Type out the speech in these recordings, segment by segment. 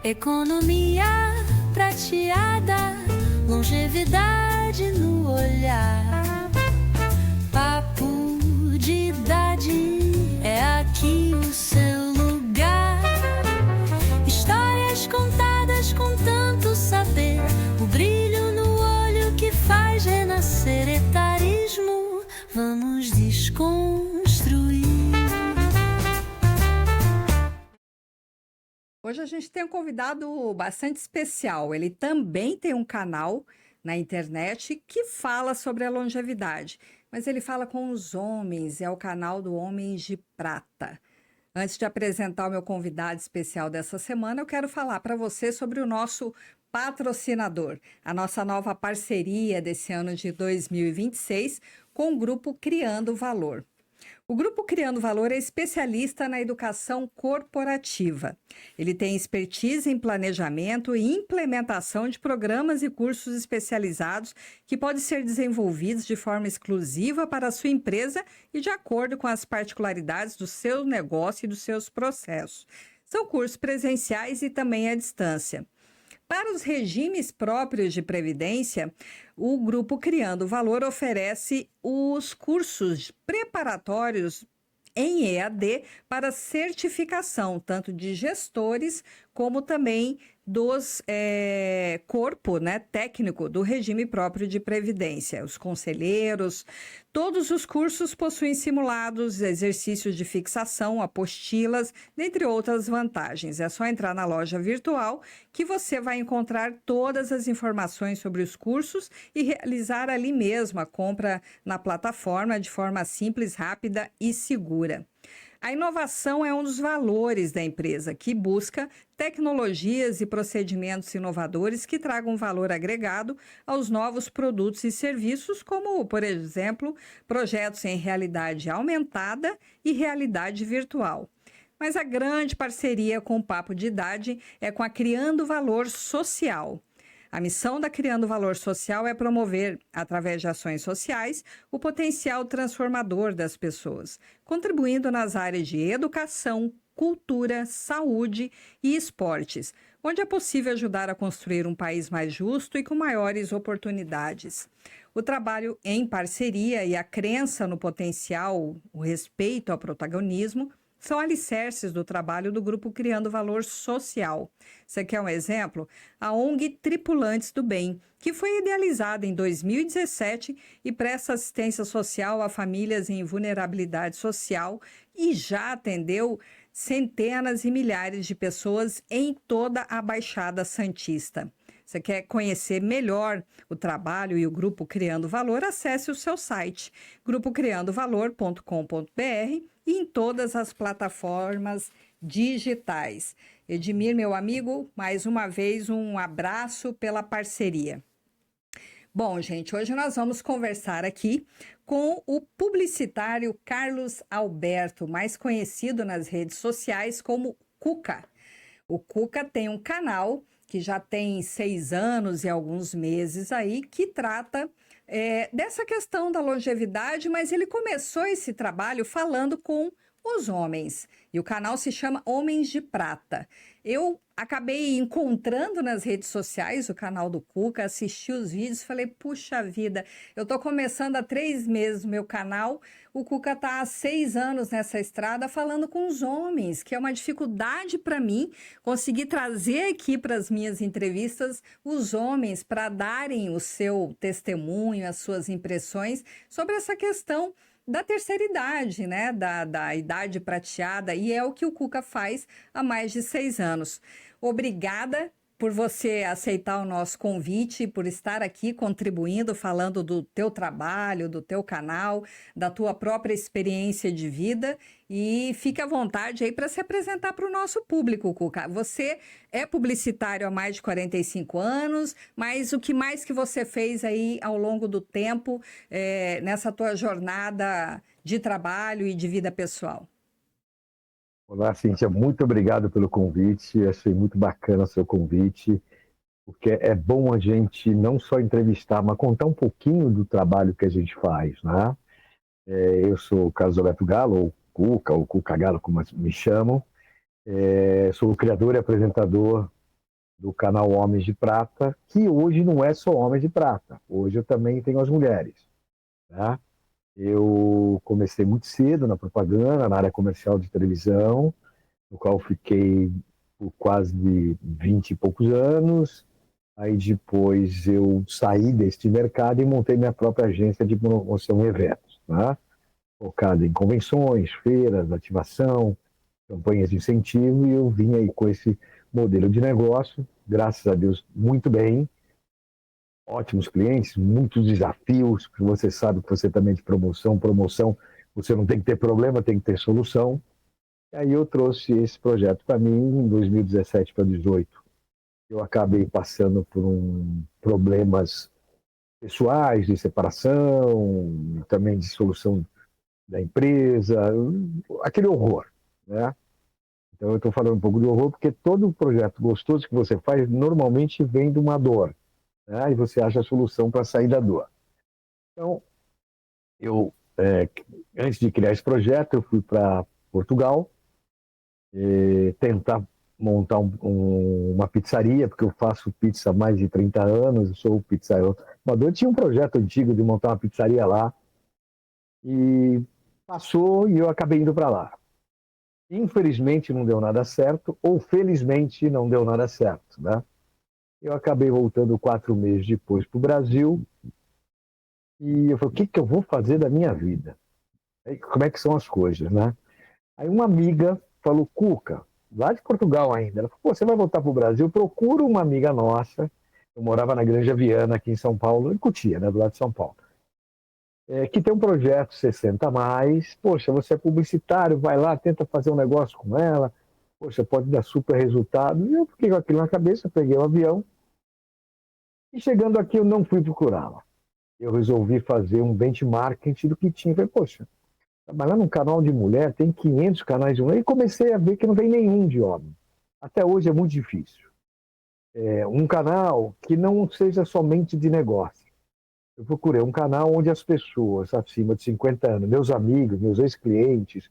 Economia prateada, longevidade no olhar. Papo de idade, é aqui o seu lugar. Histórias contadas com tanto saber, o brilho no olho que faz renascer etarismo. Vamos desconstruir. Hoje a gente tem um convidado bastante especial. Ele também tem um canal na internet que fala sobre a longevidade, mas ele fala com os homens, é o canal do Homens de Prata. Antes de apresentar o meu convidado especial dessa semana, eu quero falar para você sobre o nosso patrocinador, a nossa nova parceria desse ano de 2026 com o Grupo Criando Valor. O Grupo Criando Valor é especialista na educação corporativa. Ele tem expertise em planejamento e implementação de programas e cursos especializados que podem ser desenvolvidos de forma exclusiva para a sua empresa e de acordo com as particularidades do seu negócio e dos seus processos. São cursos presenciais e também à distância. Para os regimes próprios de previdência, o Grupo Criando Valor oferece os cursos preparatórios em EAD para certificação, tanto de gestores como também dos corpo técnico do regime próprio de previdência, os conselheiros. Todos os cursos possuem simulados, exercícios de fixação, apostilas, dentre outras vantagens. É só entrar na loja virtual que você vai encontrar todas as informações sobre os cursos e realizar ali mesmo a compra na plataforma de forma simples, rápida e segura. A inovação é um dos valores da empresa, que busca tecnologias e procedimentos inovadores que tragam valor agregado aos novos produtos e serviços, como, por exemplo, projetos em realidade aumentada e realidade virtual. Mas a grande parceria com o Papo de Idade é com a Criando Valor Social. A missão da Criando Valor Social é promover, através de ações sociais, o potencial transformador das pessoas, contribuindo nas áreas de educação, cultura, saúde e esportes, onde é possível ajudar a construir um país mais justo e com maiores oportunidades. O trabalho em parceria e a crença no potencial, o respeito ao protagonismo, são alicerces do trabalho do Grupo Criando Valor Social. Você quer um exemplo? A ONG Tripulantes do Bem, que foi idealizada em 2017 e presta assistência social a famílias em vulnerabilidade social e já atendeu centenas e milhares de pessoas em toda a Baixada Santista. Você quer conhecer melhor o trabalho e o Grupo Criando Valor? Acesse o seu site, grupocriandovalor.com.br e em todas as plataformas digitais. Edmir, meu amigo, mais uma vez um abraço pela parceria. Bom, gente, hoje nós vamos conversar aqui com o publicitário Carlos Alberto, mais conhecido nas redes sociais como Cuca. O Cuca tem um canal que já tem 6 anos e alguns meses aí, que trata dessa questão da longevidade, mas ele começou esse trabalho falando com os homens. E o canal se chama Homens de Prata. Eu acabei encontrando nas redes sociais o canal do Cuca, assisti os vídeos, falei, puxa vida, eu tô começando há 3 meses o meu canal, o Cuca tá há 6 anos nessa estrada falando com os homens, que é uma dificuldade para mim conseguir trazer aqui para as minhas entrevistas os homens para darem o seu testemunho, as suas impressões sobre essa questão da terceira idade, né? Da idade prateada, e é o que o Cuca faz há mais de 6 anos. Obrigada por você aceitar o nosso convite, por estar aqui contribuindo, falando do teu trabalho, do teu canal, da tua própria experiência de vida, e fique à vontade aí para se apresentar para o nosso público, Cuca. Você é publicitário há mais de 45 anos, mas o que mais que você fez aí ao longo do tempo nessa tua jornada de trabalho e de vida pessoal? Olá, Cíntia, muito obrigado pelo convite, achei muito bacana o seu convite, porque é bom a gente não só entrevistar, mas contar um pouquinho do trabalho que a gente faz, né? Eu sou o Carlos Alberto Galo, ou Cuca Galo, como me chamam, sou o criador e apresentador do canal Homens de Prata, que hoje não é só Homens de Prata, hoje eu também tenho as mulheres, tá? Eu comecei muito cedo na propaganda, na área comercial de televisão, no qual fiquei por quase 20 e poucos anos. Aí depois eu saí deste mercado e montei minha própria agência de promoção e eventos, né? Focada em convenções, feiras, ativação, campanhas de incentivo, e eu vim aí com esse modelo de negócio, graças a Deus, muito bem, ótimos clientes, muitos desafios, porque você sabe que você também é de promoção, você não tem que ter problema, tem que ter solução. E aí eu trouxe esse projeto para mim em 2017 para 2018. Eu acabei passando por problemas pessoais, de separação, também de solução da empresa, aquele horror, né? Então eu estou falando um pouco de horror porque todo projeto gostoso que você faz normalmente vem de uma dor, né? E você acha a solução para sair da dor. Então, antes de criar esse projeto, eu fui para Portugal tentar montar uma pizzaria, porque eu faço pizza há mais de 30 anos, eu sou pizzaiolo. Eu tinha um projeto antigo de montar uma pizzaria lá, e passou e eu acabei indo para lá. Infelizmente não deu nada certo, ou felizmente não deu nada certo, né? Eu acabei voltando 4 meses depois para o Brasil, e eu falei, o que eu vou fazer da minha vida? Aí, como é que são as coisas, né? Aí uma amiga falou, Cuca, lá de Portugal ainda, ela falou, pô, você vai voltar para o Brasil, procura uma amiga nossa, eu morava na Granja Viana, aqui em São Paulo, em Cotia, né, do lado de São Paulo, que tem um projeto 60 a mais, poxa, você é publicitário, vai lá, tenta fazer um negócio com ela, poxa, pode dar super resultado. E eu fiquei com aquilo na cabeça, peguei o avião, e chegando aqui eu não fui procurá-la. Eu resolvi fazer um benchmarking do que tinha. Falei, poxa, trabalhar num canal de mulher, tem 500 canais de mulher, e comecei a ver que não tem nenhum de homem. Até hoje é muito difícil. Um canal que não seja somente de negócio. Eu procurei um canal onde as pessoas acima de 50 anos, meus amigos, meus ex-clientes,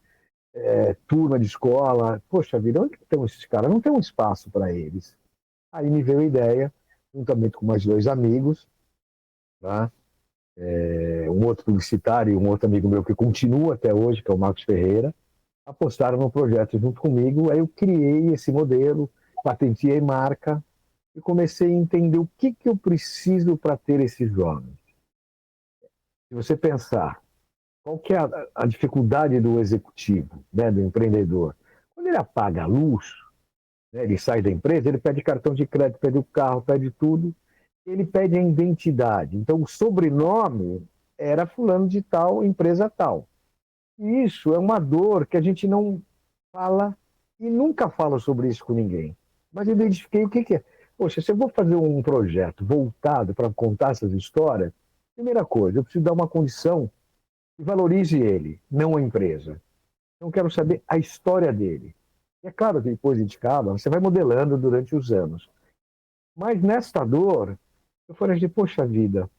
turma de escola, poxa vida, onde estão esses caras? Não tem um espaço para eles. Aí me veio a ideia, juntamente com mais 2 amigos, tá? Um outro publicitário e um outro amigo meu que continua até hoje, que é o Marcos Ferreira, apostaram no projeto junto comigo. Aí eu criei esse modelo, patenteei marca e comecei a entender o que eu preciso para ter esses jovens. Se você pensar, qual que é a dificuldade do executivo, né, do empreendedor? Quando ele apaga a luz, né, ele sai da empresa, ele pede cartão de crédito, pede o carro, pede tudo, ele pede a identidade. Então, o sobrenome era fulano de tal, empresa tal. E isso é uma dor que a gente não fala e nunca fala sobre isso com ninguém. Mas eu identifiquei o que é. Poxa, se eu vou fazer um projeto voltado para contar essas histórias, primeira coisa, eu preciso dar uma condição que valorize ele, não a empresa. Então, eu quero saber a história dele. E é claro que depois de indicado, você vai modelando durante os anos. Mas nesta dor, eu falei assim, poxa vida,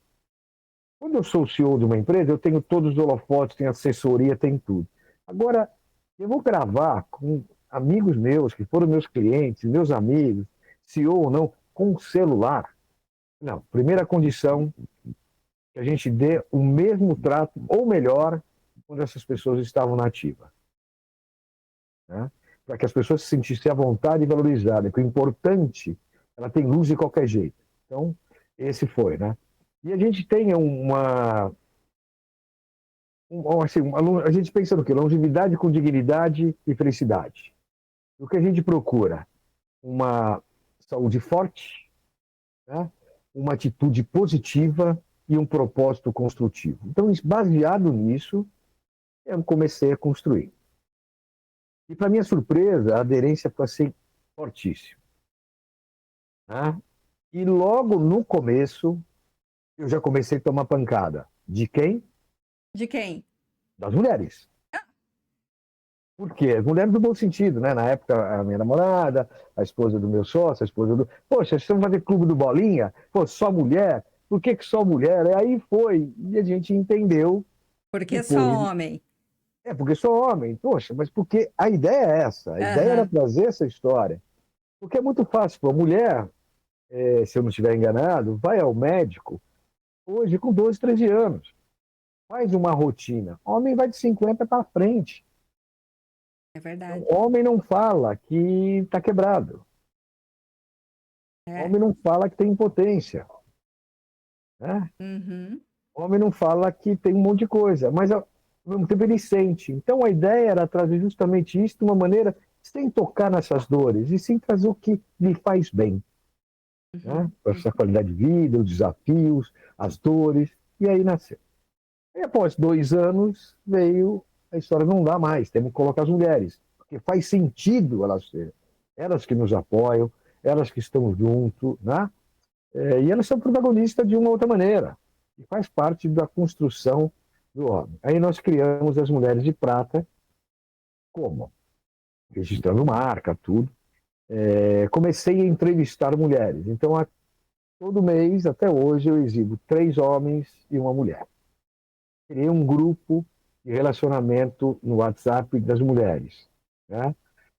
quando eu sou o CEO de uma empresa, eu tenho todos os holofotes, tenho assessoria, tenho tudo. Agora, eu vou gravar com amigos meus, que foram meus clientes, meus amigos, CEO ou não, com um celular. Não, primeira condição, que a gente dê o mesmo trato, ou melhor, quando essas pessoas estavam na ativa. Né? Para que as pessoas se sentissem à vontade e valorizadas. Porque o importante, ela tem luz de qualquer jeito. Então, esse foi, né? E a gente tem a gente pensa no quê? Longevidade com dignidade e felicidade. O que a gente procura? Uma saúde forte, né? Uma atitude positiva e um propósito construtivo. Então, baseado nisso, eu comecei a construir. E, para minha surpresa, a aderência foi assim, fortíssima. Né? E logo no começo, eu já comecei a tomar pancada. De quem? De quem? Das mulheres. Por quê? As mulheres do bom sentido, né? Na época, a minha namorada, a esposa do meu sócio, a esposa do... Poxa, vocês vão fazer clube do Bolinha? Pô, só mulher? Por que só mulher? E aí foi. E a gente entendeu. Porque só homem. Porque sou homem. Poxa, mas porque a ideia é essa. A ideia era trazer essa história. Porque é muito fácil. Pô, a mulher, se eu não estiver enganado, vai ao médico hoje com 12, 13 anos. Faz uma rotina. Homem vai de 50 para frente. É verdade. Homem não fala que está quebrado. É. Homem não fala que tem impotência. Né? Uhum. Homem não fala que tem um monte de coisa, mas ao mesmo tempo ele sente. Então a ideia era trazer justamente isso de uma maneira sem tocar nessas dores, e sim trazer o que lhe faz bem. Né? Essa qualidade de vida, os desafios, as dores, e aí nasceu. E após 2 anos veio a história, não dá mais, temos que colocar as mulheres, porque faz sentido elas serem, elas que nos apoiam, elas que estão junto, né? E elas são protagonistas de uma outra maneira, e faz parte da construção do homem. Aí nós criamos as Mulheres de Prata, como? Registrando marca, tudo. Comecei a entrevistar mulheres, então todo mês, até hoje, eu exibo 3 homens e uma mulher. Criei um grupo de relacionamento no WhatsApp das mulheres, né?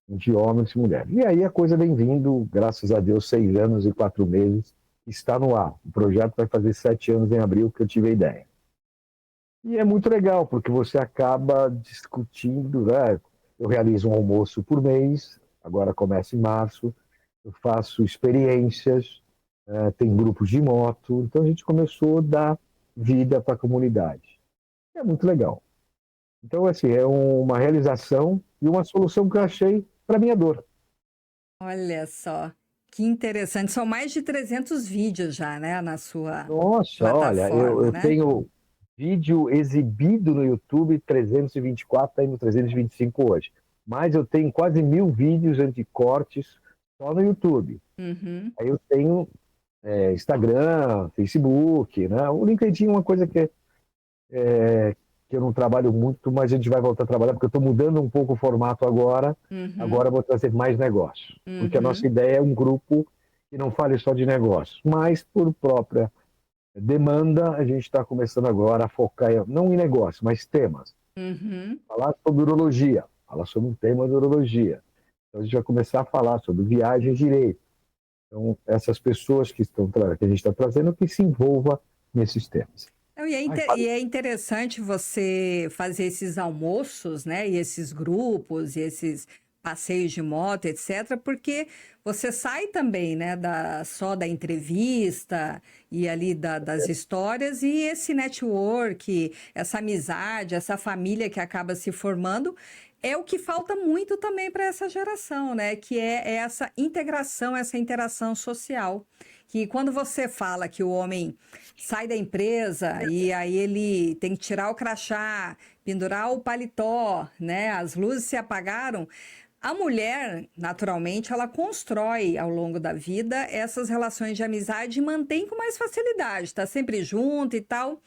De homens e mulheres. E aí a coisa vem vindo, graças a Deus, 6 anos e 4 meses, está no ar. O projeto vai fazer 7 anos em abril que eu tive a ideia. E é muito legal, porque você acaba discutindo, né? Eu realizo um almoço por mês, agora começa em março, eu faço experiências, tem grupos de moto, então a gente começou a dar vida para a comunidade. É muito legal. Então, assim, é uma realização e uma solução que eu achei para minha dor. Olha só, que interessante. São mais de 300 vídeos já, né, na sua Nossa, olha, plataforma, eu né? tenho vídeo exibido no YouTube 324, está indo 325 hoje. Mas eu tenho quase 1000 vídeos de cortes só no YouTube. Uhum. Aí eu tenho Instagram, Facebook, né? O LinkedIn é uma coisa que eu não trabalho muito, mas a gente vai voltar a trabalhar, porque eu estou mudando um pouco o formato agora. Agora eu vou trazer mais negócios. Porque a nossa ideia é um grupo que não fale só de negócios, mas por própria demanda, a gente está começando agora a focar, não em negócio, mas temas. Falar sobre urologia, falar sobre um tema de urologia. Então a gente vai começar a falar sobre viagem e direito. Então, essas pessoas que a gente está trazendo, que se envolva nesses temas. Não, e é interessante você fazer esses almoços, né? E esses grupos, e esses passeios de moto, etc., porque você sai também, né, só da entrevista e ali das histórias, e esse network, essa amizade, essa família que acaba se formando, é o que falta muito também para essa geração, né? Que é essa integração, essa interação social. Que quando você fala que o homem sai da empresa e aí ele tem que tirar o crachá, pendurar o paletó, né? As luzes se apagaram. A mulher, naturalmente, ela constrói ao longo da vida essas relações de amizade e mantém com mais facilidade, está sempre junto e tal.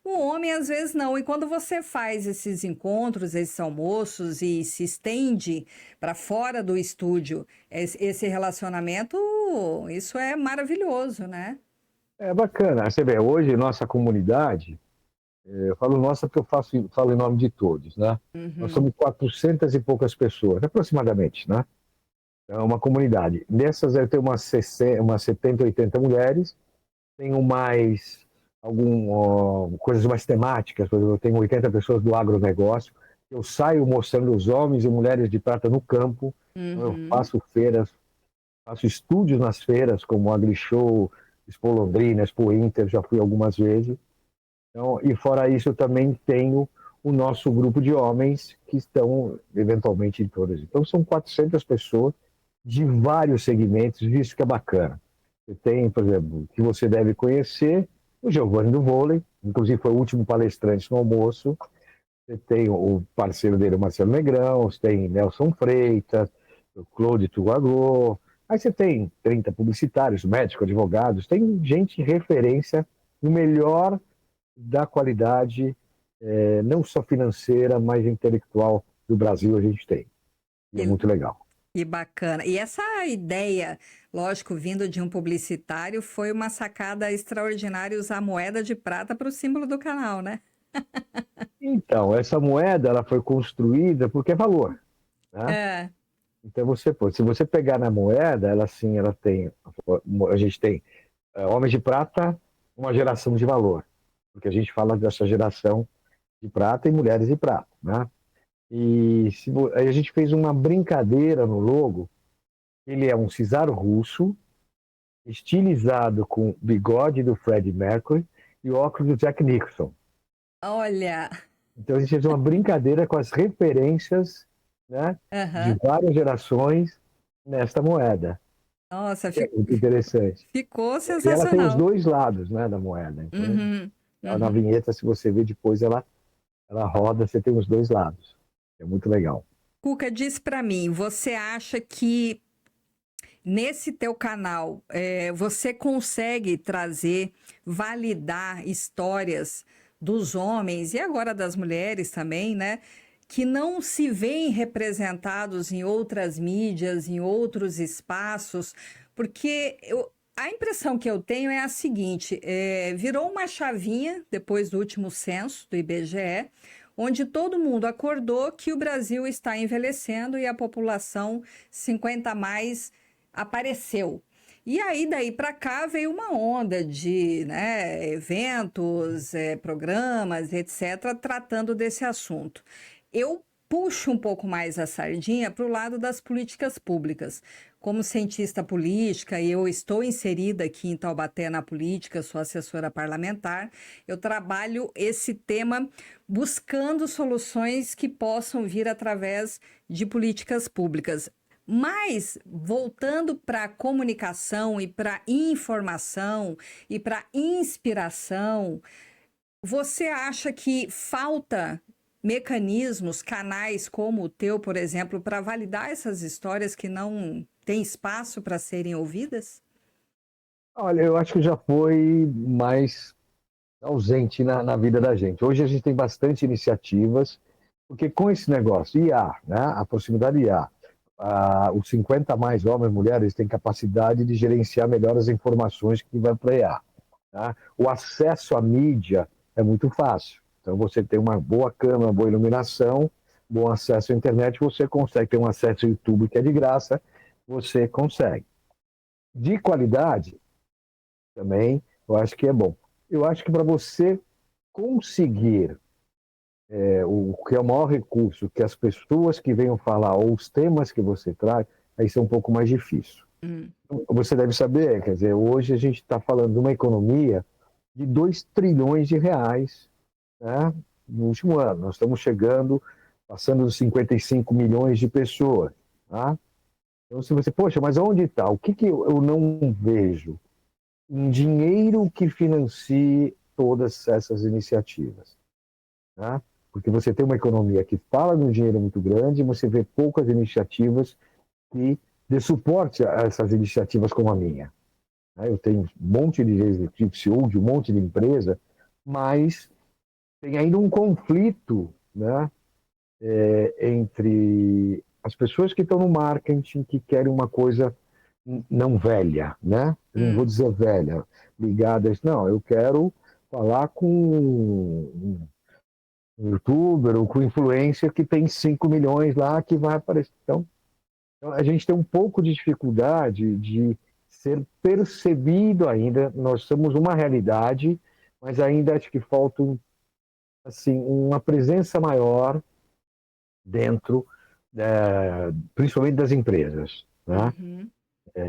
O homem, às vezes, não. E quando você faz esses encontros, esses almoços e se estende para fora do estúdio esse relacionamento, isso é maravilhoso, né? É bacana. Você vê, hoje nossa comunidade, eu falo nossa porque falo em nome de todos, né? Nós somos 400 e poucas pessoas, aproximadamente, né? É uma comunidade. Nessas eu tenho umas 70, 80 mulheres, tenho mais coisas mais temáticas, por exemplo, eu tenho 80 pessoas do agronegócio, eu saio mostrando os homens e mulheres de prata no campo, eu faço feiras, faço estúdios nas feiras, como AgriShow, Expo Londrina, Expo Inter, já fui algumas vezes. Então, e fora isso, eu também tenho o nosso grupo de homens que estão, eventualmente, em todas. Então, são 400 pessoas de vários segmentos, isso que é bacana. Você tem, por exemplo, que você deve conhecer, o Giovanni do vôlei, inclusive foi o último palestrante no almoço. Você tem o parceiro dele, o Marcelo Negrão, você tem Nelson Freitas, o Claude Tuguagô. Aí você tem 30 publicitários, médicos, advogados, tem gente em referência, o melhor da qualidade, não só financeira, mas intelectual do Brasil a gente tem. E é muito legal. Que bacana. E essa ideia, lógico, vindo de um publicitário, foi uma sacada extraordinária usar a moeda de prata para o símbolo do canal, né? Então, essa moeda ela foi construída porque é valor. Né? É. Então, se você pegar na moeda, ela tem a A gente tem homens de prata, uma geração de valor, porque a gente fala dessa geração de prata e mulheres de prata, né? E aí a gente fez uma brincadeira no logo. Ele é um czar russo, estilizado com bigode do Freddie Mercury e óculos do Jack Nicholson. Olha, Então a gente fez uma brincadeira com as referências, né, de aham. várias gerações nesta moeda. Nossa, É muito interessante. ficou E ela tem os sensacional. dois lados, né, da moeda. Então, Uhum, na uhum. vinheta, se você ver depois, ela roda, você tem os dois lados. É muito legal. Cuca, diz para mim, você acha que nesse teu canal você consegue trazer, validar histórias dos homens e agora das mulheres também, né? Que não se veem representados em outras mídias, em outros espaços, porque a impressão que eu tenho é a seguinte: virou uma chavinha depois do último censo do IBGE, onde todo mundo acordou que o Brasil está envelhecendo e a população 50 a mais apareceu. E aí, daí para cá, veio uma onda de, né, eventos, programas, etc., tratando desse assunto. Eu puxo um pouco mais a sardinha para o lado das políticas públicas. Como cientista política, e eu estou inserida aqui em Taubaté na política, sou assessora parlamentar, eu trabalho esse tema buscando soluções que possam vir através de políticas públicas. Mas, voltando para a comunicação e para informação e para inspiração, você acha que falta mecanismos, canais como o teu, por exemplo, para validar essas histórias que não têm espaço para serem ouvidas? Olha, eu acho que já foi mais ausente na vida da gente. Hoje a gente tem bastante iniciativas, porque com esse negócio IA, né, a proximidade IA, os 50 mais homens e mulheres têm capacidade de gerenciar melhor as informações que vai para IA. Tá? O acesso à mídia é muito fácil. Então, você tem uma boa câmera, boa iluminação, bom acesso à internet, você consegue ter um acesso ao YouTube que é de graça, você consegue. De qualidade, também, eu acho que é bom. Eu acho que para você conseguir o que é o maior recurso, que as pessoas que venham falar, ou os temas que você traz, aí isso é um pouco mais difícil. Hum. Você deve saber, quer dizer, hoje a gente está falando de uma economia de 2 trilhões de reais, né, no último ano. Nós estamos chegando, passando dos 55 milhões de pessoas. Tá? Então, se você, poxa, mas onde está? O que eu não vejo? Um dinheiro que financie todas essas iniciativas. Tá? Porque você tem uma economia que fala de um dinheiro muito grande, e você vê poucas iniciativas que dê suporte a essas iniciativas como a minha. Eu tenho um monte de executivo, CEO de um monte de empresa, mas tem ainda um conflito, né, entre as pessoas que estão no marketing, que querem uma coisa não velha, né? Eu não vou dizer velha, ligada a isso. Não, eu quero falar com um youtuber ou com um influencer que tem 5 milhões lá que vai aparecer. Então, a gente tem um pouco de dificuldade de ser percebido ainda. Nós somos uma realidade, mas ainda acho que falta assim, uma presença maior dentro, principalmente das empresas. Né? Uhum.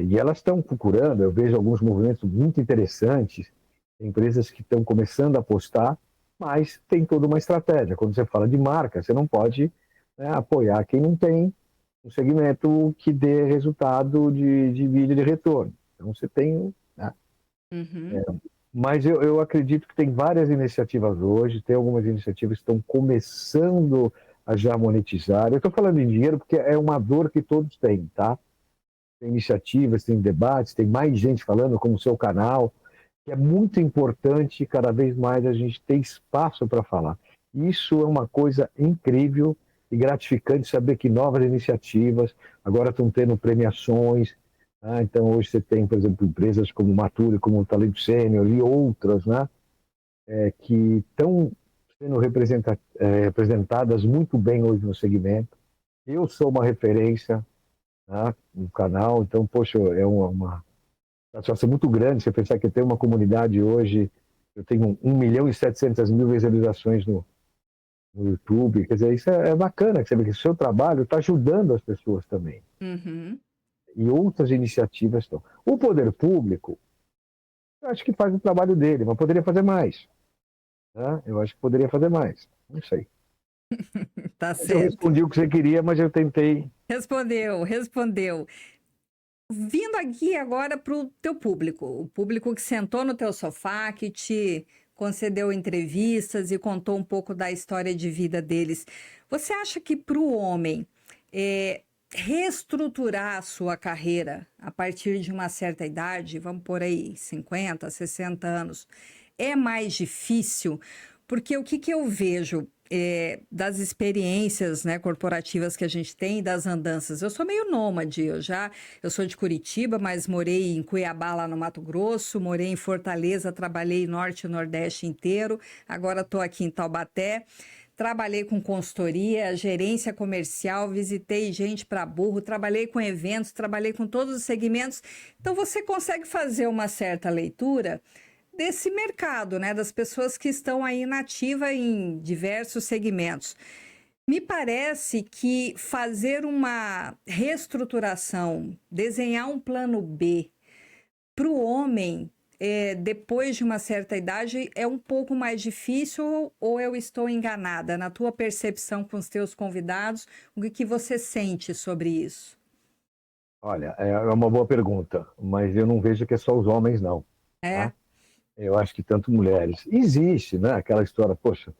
E elas estão procurando, eu vejo alguns movimentos muito interessantes, empresas que estão começando a apostar, mas tem toda uma estratégia. Quando você fala de marca, você não pode, né, apoiar quem não tem um segmento que dê resultado de vídeo de retorno. Então você tem. Né? Uhum. Mas eu acredito que tem várias iniciativas hoje, tem algumas iniciativas que estão começando a já monetizar. Eu estou falando em dinheiro porque é uma dor que todos têm, tá? Tem iniciativas, tem debates, tem mais gente falando, como o seu canal, que é muito importante cada vez mais a gente ter espaço para falar. Isso é uma coisa incrível e gratificante saber que novas iniciativas agora estão tendo premiações. Né? Então, hoje você tem, por exemplo, empresas como Mature, como o Talento Sênior e outras, né? Que estão sendo representadas muito bem hoje no segmento. Eu sou uma referência, né, no canal, então, poxa, é satisfação muito grande você pensar que tem uma comunidade hoje, eu tenho 1.700.000 visualizações no YouTube, quer dizer, isso é bacana, que você vê que o seu trabalho está ajudando as pessoas também. Uhum. E outras iniciativas estão. O poder público, eu acho que faz o trabalho dele, mas poderia fazer mais. Né? Eu acho que poderia fazer mais. Não sei. Tá Mas eu certo. respondi o que você queria, mas eu tentei. Respondeu, respondeu. Vindo aqui agora para o teu público, o público que sentou no teu sofá, que te concedeu entrevistas e contou um pouco da história de vida deles. Você acha que para o homem reestruturar a sua carreira a partir de uma certa idade, vamos por aí 50, 60 anos, é mais difícil? Porque o que eu vejo das experiências, né, corporativas que a gente tem, das andanças. Eu sou meio nômade, eu sou de Curitiba, mas morei em Cuiabá, lá no Mato Grosso, morei em Fortaleza, trabalhei norte e nordeste inteiro, agora estou aqui em Taubaté. Trabalhei com consultoria, gerência comercial, visitei gente para burro, trabalhei com eventos, trabalhei com todos os segmentos. Então, você consegue fazer uma certa leitura desse mercado, né? Das pessoas que estão aí na ativa em diversos segmentos. Me parece que fazer uma reestruturação, desenhar um plano B para o homem, depois de uma certa idade, é um pouco mais difícil ou eu estou enganada? Na tua percepção com os teus convidados, o que você sente sobre isso? Olha, é uma boa pergunta, mas eu não vejo que é só os homens, não. É? Tá? Eu acho que tanto mulheres. Existe, né? Aquela história, poxa,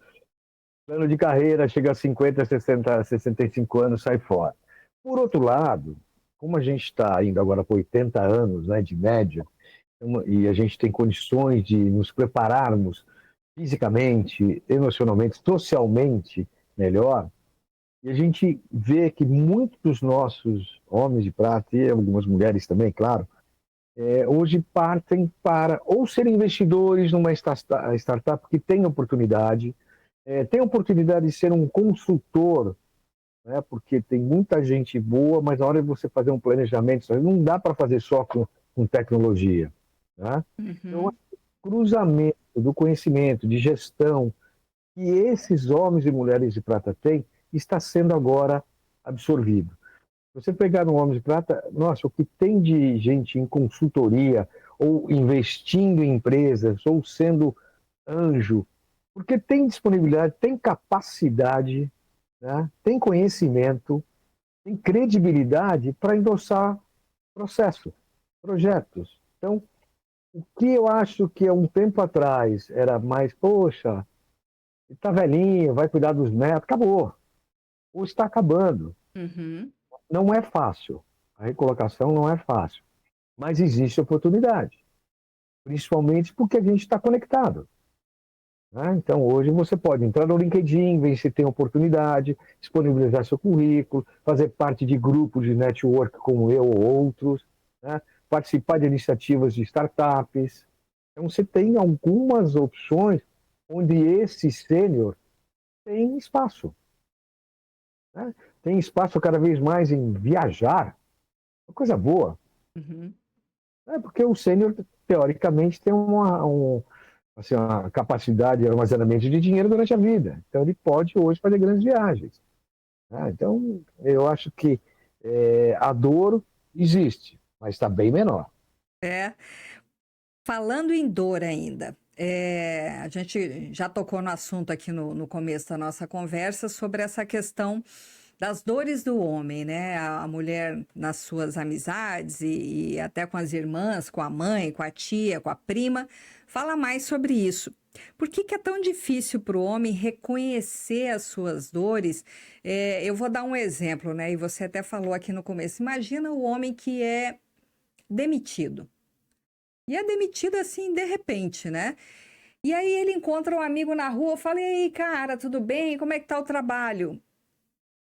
plano de carreira, chega a 50, 60, 65 anos, sai fora. Por outro lado, como a gente está indo agora para 80 anos, né, de média, e a gente tem condições de nos prepararmos fisicamente, emocionalmente, socialmente melhor, e a gente vê que muitos dos nossos homens de prata, e algumas mulheres também, claro, hoje partem para ou ser investidores numa startup que tem oportunidade, tem oportunidade de ser um consultor, né, porque tem muita gente boa, mas na hora de você fazer um planejamento, não dá para fazer só com tecnologia. Né? Então, Uhum. o cruzamento do conhecimento, de gestão, que esses homens e mulheres de prata têm, está sendo agora absorvido. Se você pegar no Homem de Prata, nossa, o que tem de gente em consultoria, ou investindo em empresas, ou sendo anjo, porque tem disponibilidade, tem capacidade, né? Tem conhecimento, tem credibilidade para endossar processos, projetos. Então, o que eu acho que há um tempo atrás era mais, poxa, está velhinho, vai cuidar dos netos, acabou. Ou está acabando. Uhum. Não é fácil. A recolocação não é fácil. Mas existe oportunidade. Principalmente porque a gente está conectado. Né? Então, hoje você pode entrar no LinkedIn, ver se tem oportunidade, disponibilizar seu currículo, fazer parte de grupos de network como eu ou outros, né? Participar de iniciativas de startups. Então, você tem algumas opções onde esse sênior tem espaço. Né? Tem espaço cada vez mais em viajar, uma coisa boa. Uhum. Porque o sênior, teoricamente, tem assim, uma capacidade de armazenamento de dinheiro durante a vida. Então, ele pode hoje fazer grandes viagens. Né? Então, eu acho que a dor existe, mas está bem menor. É. Falando em dor ainda, a gente já tocou no assunto aqui no começo da nossa conversa sobre essa questão das dores do homem, né? A mulher nas suas amizades e até com as irmãs, com a mãe, com a tia, com a prima, fala mais sobre isso. Por que é tão difícil para o homem reconhecer as suas dores? Eu vou dar um exemplo, né? E você até falou aqui no começo. Imagina o homem que é demitido. E é demitido assim, de repente, né? E aí ele encontra um amigo na rua, fala, e aí, cara, tudo bem? Como é que tá o trabalho?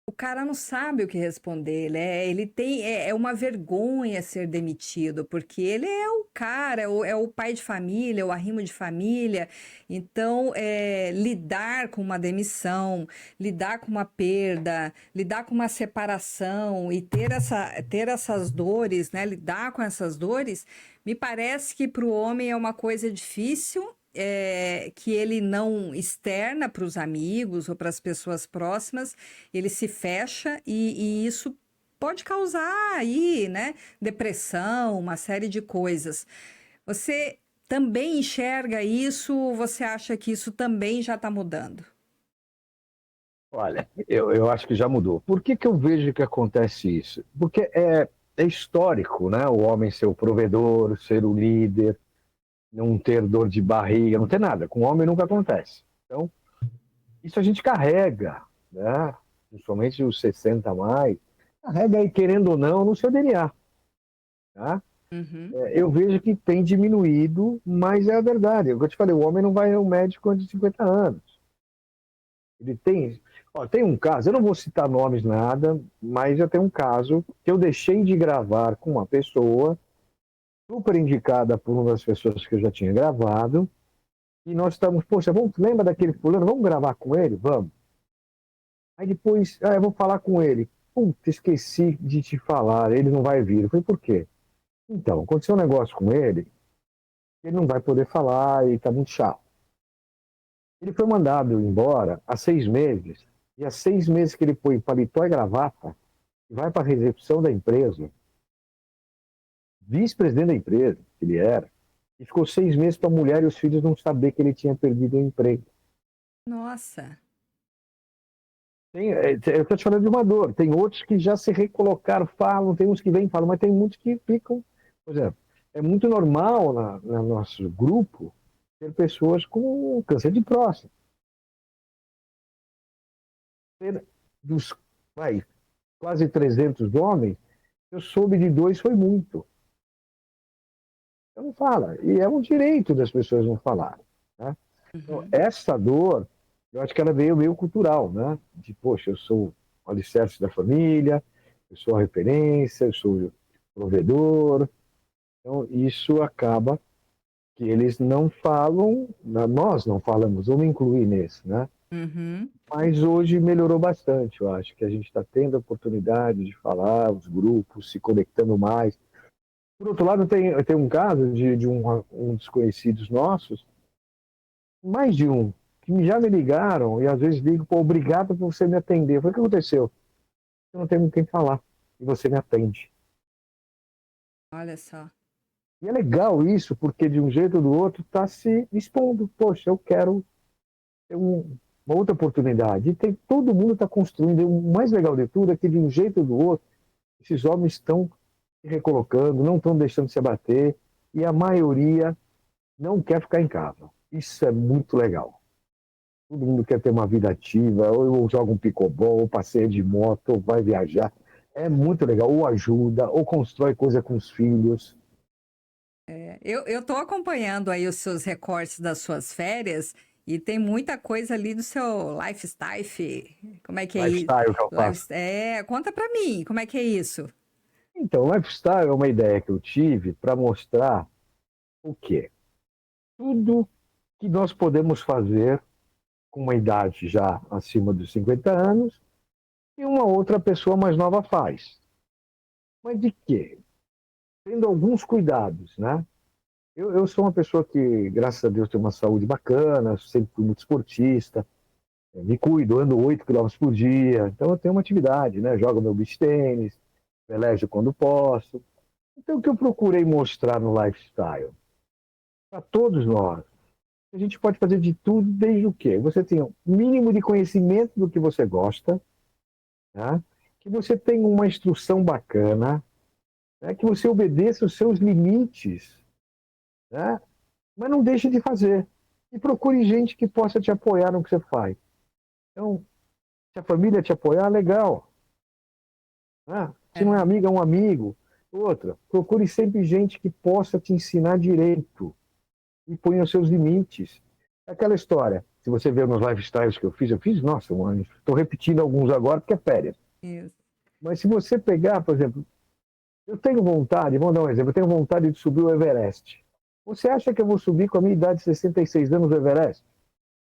O cara não sabe o que responder, né? Ele tem, é uma vergonha ser demitido, porque ele é o cara, é o pai de família, é o arrimo de família. Então, lidar com uma demissão, lidar com uma perda, lidar com uma separação e ter essas dores, né? Lidar com essas dores, me parece que para o homem é uma coisa difícil, que ele não externa para os amigos ou para as pessoas próximas, ele se fecha e isso pode causar aí, né, depressão, uma série de coisas. Você também enxerga isso? Você acha que isso também já está mudando? Olha, eu acho que já mudou. Por que que eu vejo que acontece isso? Porque é histórico, né? O homem ser o provedor, ser o líder, não ter dor de barriga, não ter nada. Com o homem nunca acontece. Então, isso a gente carrega, né? Principalmente os 60 a mais, carrega aí, querendo ou não, no seu DNA, tá? Uhum. Eu vejo que tem diminuído, mas é a verdade. É o que eu te falei, o homem não vai ao médico antes de 50 anos. Ele tem. Ó, tem um caso, eu não vou citar nomes nada, mas eu tenho um caso que eu deixei de gravar com uma pessoa, super indicada por uma das pessoas que eu já tinha gravado, e nós estamos, poxa, lembra daquele fulano? Vamos gravar com ele? Vamos. Aí depois, eu vou falar com ele. Putz, esqueci de te falar, ele não vai vir. Eu falei, por quê? Então, aconteceu um negócio com ele não vai poder falar e tá muito chato. Ele foi mandado embora há 6 meses, e há 6 meses que ele põe paletó e gravata, e vai para a recepção da empresa, vice-presidente da empresa, que ele era, e ficou 6 meses para a mulher e os filhos não saber que ele tinha perdido o emprego. Nossa. Eu estou te falando de uma dor. Tem outros que já se recolocaram, falam, tem uns que vêm e falam, mas tem muitos que ficam. Por exemplo, é muito normal no nosso grupo ter pessoas com câncer de próstata. Dos quase 300 homens, eu soube de 2 foi muito. Então não fala. E é um direito das pessoas não falarem, né? Então, Uhum. essa dor, eu acho que ela veio meio cultural, né? De, poxa, eu sou o alicerce da família, eu sou a referência, eu sou o provedor. Então, isso acaba que eles não falam, nós não falamos, vamos incluir nesse, né? Uhum. Mas hoje melhorou bastante, eu acho que a gente está tendo a oportunidade de falar, os grupos se conectando mais. Por outro lado, tem um caso de um desconhecidos nossos, mais de um, que já me ligaram e às vezes ligo, pô, obrigado por você me atender. Eu falei, o que aconteceu? Eu não tenho com quem falar e você me atende. Olha só. E é legal isso, porque de um jeito ou do outro está se expondo. Poxa, eu quero ter uma outra oportunidade. E todo mundo está construindo. O mais legal de tudo é que de um jeito ou do outro, esses homens estão se recolocando, não estão deixando de se abater e a maioria não quer ficar em casa. Isso é muito legal. Todo mundo quer ter uma vida ativa, ou joga um pickleball, ou passeia de moto, ou vai viajar. É muito legal. Ou ajuda, ou constrói coisa com os filhos. Eu estou acompanhando aí os seus recortes das suas férias e tem muita coisa ali do seu lifestyle. Como é que é isso? Lifestyle que eu faço. Conta para mim, como é que é isso? Então, lifestyle é uma ideia que eu tive para mostrar o quê? Tudo que nós podemos fazer com uma idade já acima dos 50 anos e uma outra pessoa mais nova faz. Mas de quê? Tendo alguns cuidados, né? Eu sou uma pessoa que, graças a Deus, tem uma saúde bacana, sempre fui muito esportista, me cuido, ando 8 quilômetros por dia, então eu tenho uma atividade, né? Jogo meu beach tênis, pelejo quando posso. Então, o que eu procurei mostrar no lifestyle? Para todos nós, a gente pode fazer de tudo, desde o quê? Você tem um mínimo de conhecimento do que você gosta, né? Que você tenha uma instrução bacana, né? Que você obedeça os seus limites, né? Mas não deixe de fazer. E procure gente que possa te apoiar no que você faz. Então, se a família te apoiar, legal. Né? Se não é É. amiga, é um amigo. Outra, procure sempre gente que possa te ensinar direito e ponha os seus limites. Aquela história. Se você ver nos lifestyles que eu fiz, nossa, estou repetindo alguns agora porque é férias. Isso. Mas se você pegar, por exemplo, eu tenho vontade, vamos dar um exemplo, eu tenho vontade de subir o Everest. Você acha que eu vou subir com a minha idade de 66 anos o Everest?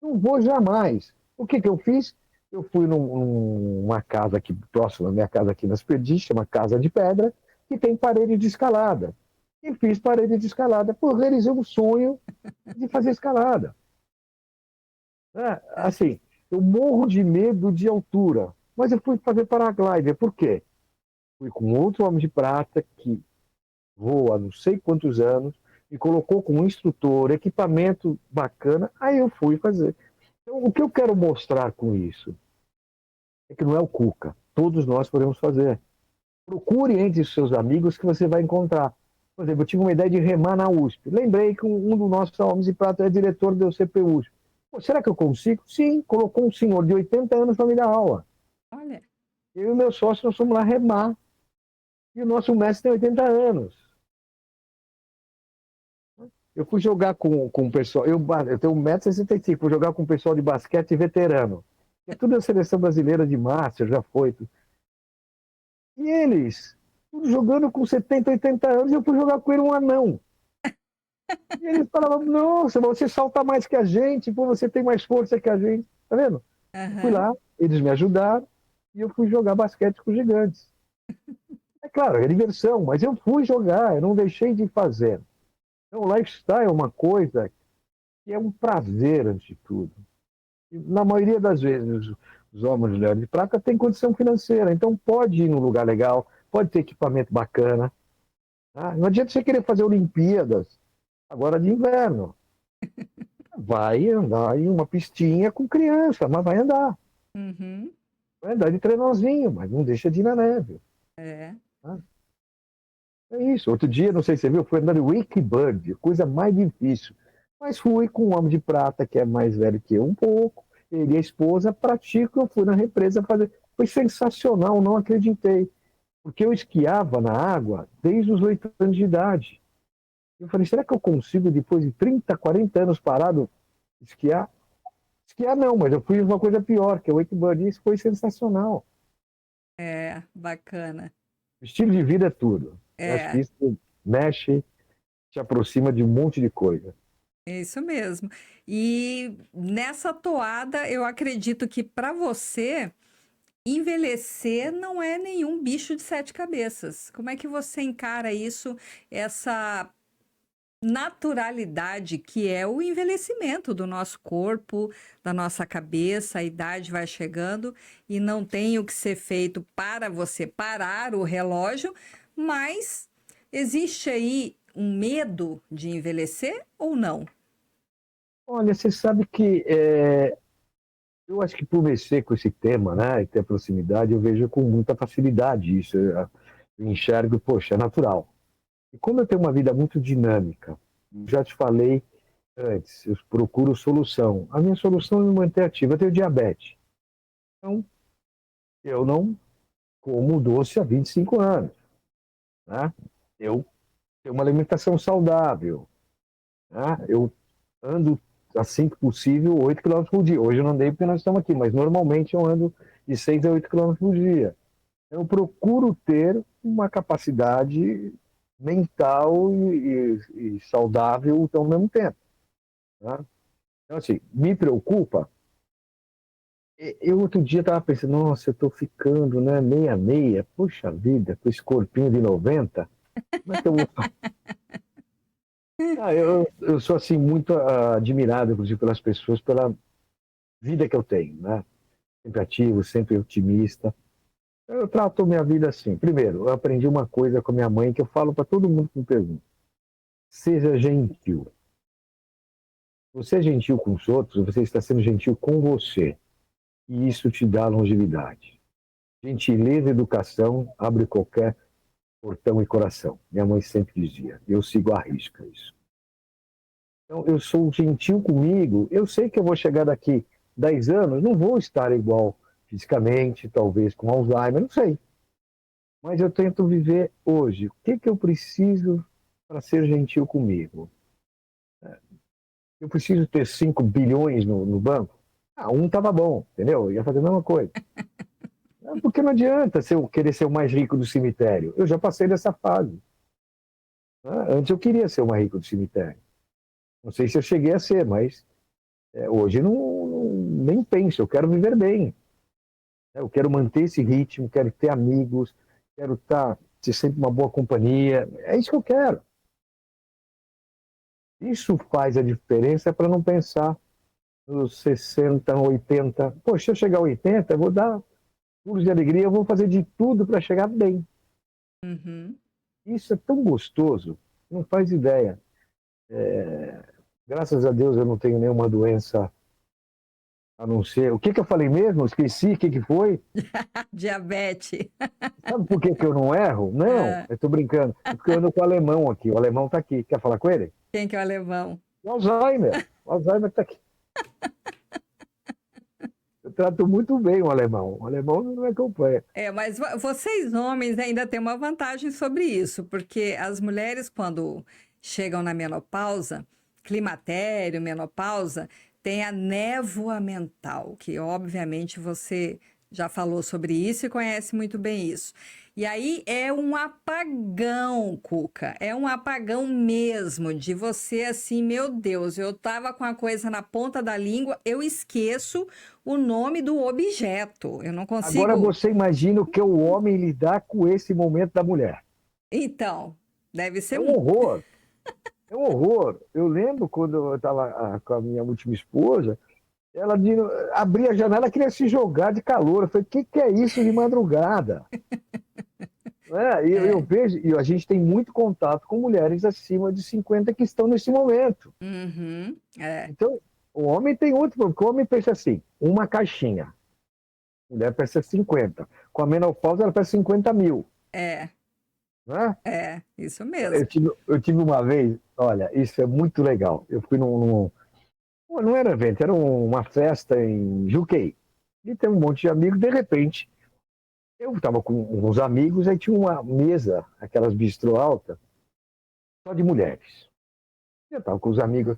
Não vou jamais. O que eu fiz? Eu fui numa casa aqui próxima da minha casa aqui nas Perdizes, chama Casa de Pedra, que tem parede de escalada. E fiz parede de escalada. Pô, realizei um sonho de fazer escalada. Assim, eu morro de medo de altura, mas eu fui fazer paraglider. Por quê? Fui com outro homem de prata que voa há não sei quantos anos, me colocou com um instrutor, equipamento bacana, aí eu fui fazer. Então, o que eu quero mostrar com isso é que não é o Cuca. Todos nós podemos fazer. Procure entre os seus amigos que você vai encontrar. Por exemplo, eu tive uma ideia de remar na USP. Lembrei que um dos nossos homens de prata é diretor do CPU. Pô, será que eu consigo? Sim, colocou um senhor de 80 anos para me dar aula. Olha. Eu e o meu sócio, nós fomos lá remar. E o nosso mestre tem 80 anos. Eu fui jogar com o pessoal, eu tenho 1,65 m, fui jogar com o pessoal de basquete veterano. É tudo a seleção brasileira de Master, já foi. E eles, tudo jogando com 70, 80 anos, e eu fui jogar com ele um anão. E eles falavam, nossa, você salta mais que a gente, pô, você tem mais força que a gente. Tá vendo? Eu fui lá, eles me ajudaram, e eu fui jogar basquete com os gigantes. É claro, é diversão, mas eu fui jogar, eu não deixei de fazer. Então, o lifestyle é uma coisa que é um prazer, antes de tudo. E, na maioria das vezes, os homens e mulheres de prata têm condição financeira, então pode ir num lugar legal, pode ter equipamento bacana. Tá? Não adianta você querer fazer Olimpíadas agora de inverno. Vai andar em uma pistinha com criança, mas vai andar. Uhum. Vai andar de trenózinho, mas não deixa de ir na neve. É. Tá? É isso. Outro dia, não sei se você viu, fui andar de wakeboard, coisa mais difícil. Mas fui com um homem de prata, que é mais velho que eu um pouco, ele e a esposa praticam, eu fui na represa fazer. Foi sensacional, não acreditei. Porque eu esquiava na água desde os 8 anos de idade. Eu falei, será que eu consigo, depois de 30, 40 anos parado, esquiar? Esquiar não, mas eu fui uma coisa pior, que é o wakeboard, e isso foi sensacional. É, bacana. O estilo de vida é tudo. Eu acho que É, isso mexe, te aproxima de um monte de coisa. é isso mesmo. E nessa toada, eu acredito que para você, envelhecer não é nenhum bicho de sete cabeças. Como é que você encara isso, essa naturalidade que é o envelhecimento do nosso corpo, da nossa cabeça, a idade vai chegando e não tem o que ser feito para você parar o relógio, mas existe aí um medo de envelhecer ou não? Olha, você sabe que eu acho que por mexer com esse tema, né, e ter proximidade, eu vejo com muita facilidade isso. Eu enxergo, poxa, é natural. E como eu tenho uma vida muito dinâmica, já te falei antes, eu procuro solução. A minha solução é me manter ativo. Eu tenho diabetes. Então, eu não como doce há 25 anos. Né? Eu tenho uma alimentação saudável. Né? Eu ando, assim que possível, 8 km por dia. Hoje eu não andei porque nós estamos aqui, mas normalmente eu ando de 6 a 8 km por dia. Eu procuro ter uma capacidade mental e saudável ao mesmo tempo. Tá? Então, assim, me preocupa. Eu outro dia estava pensando, nossa, eu estou ficando, né, meia meia, puxa vida, com esse corpinho de 90, como é que eu vou... eu sou, assim, muito admirado, inclusive, pelas pessoas, pela vida que eu tenho, né? Sempre ativo, sempre otimista. Eu trato minha vida assim. Primeiro, eu aprendi uma coisa com minha mãe que eu falo para todo mundo que me pergunta. Seja gentil. Você é gentil com os outros, você está sendo gentil com você. E isso te dá longevidade. Gentileza e educação abre qualquer portão e coração. Minha mãe sempre dizia. Eu sigo à risca isso. Então, eu sou gentil comigo. Eu sei que eu vou chegar daqui 10 anos, não vou estar igual fisicamente, talvez com Alzheimer, não sei. Mas eu tento viver hoje. O que eu preciso para ser gentil comigo? Eu preciso ter 5 bilhões no banco? Ah, um estava bom, entendeu? Eu ia fazer a mesma coisa. Porque não adianta eu querer ser o mais rico do cemitério. Eu já passei dessa fase. Antes eu queria ser o mais rico do cemitério. Não sei se eu cheguei a ser, mas hoje nem penso. Eu quero viver bem. Eu quero manter esse ritmo, quero ter amigos, quero ter sempre uma boa companhia. É isso que eu quero. Isso faz a diferença para não pensar nos 60, 80. Poxa, se eu chegar a 80, eu vou dar pulos de alegria, eu vou fazer de tudo para chegar bem. Uhum. Isso é tão gostoso, não faz ideia. Graças a Deus eu não tenho nenhuma doença a não ser. O que eu falei mesmo? Esqueci o que foi. Diabetes. Sabe por que eu não erro? Não, Ah, eu tô brincando. É porque eu ando com o alemão aqui. O alemão tá aqui. Quer falar com ele? quem que é o alemão? O Alzheimer. O Alzheimer tá aqui. Eu trato muito bem o alemão. O alemão não me acompanha. Mas vocês homens ainda têm uma vantagem sobre isso, porque as mulheres, quando chegam na menopausa, climatério, menopausa, tem a névoa mental, que obviamente você já falou sobre isso e conhece muito bem isso. E aí é um apagão, Cuca, é um apagão mesmo de você assim, meu Deus, eu tava com a coisa na ponta da língua, eu esqueço o nome do objeto. Eu não Agora consigo. você imagina o que o homem lidar com esse momento da mulher. Então, deve ser. É um horror. É um horror. Eu lembro quando eu estava com a minha última esposa, ela abria a janela, queria se jogar de calor. Eu falei, o que é isso de madrugada? Eu É. vejo, e a gente tem muito contato com mulheres acima de 50 que estão nesse momento. Uhum, Então, o homem tem outro, porque o homem pensa assim, uma caixinha. A mulher pensa 50. Com a menopausa, ela pensa 50 mil. é, Né? isso Eu mesmo. tive, eu tive uma vez, olha, isso é muito legal. Eu fui não era evento, era uma festa em Juquei. E tem um monte de amigos, de repente, eu estava com uns amigos, aí tinha uma mesa, aquelas bistrô alta, só de mulheres. Eu estava com os amigos,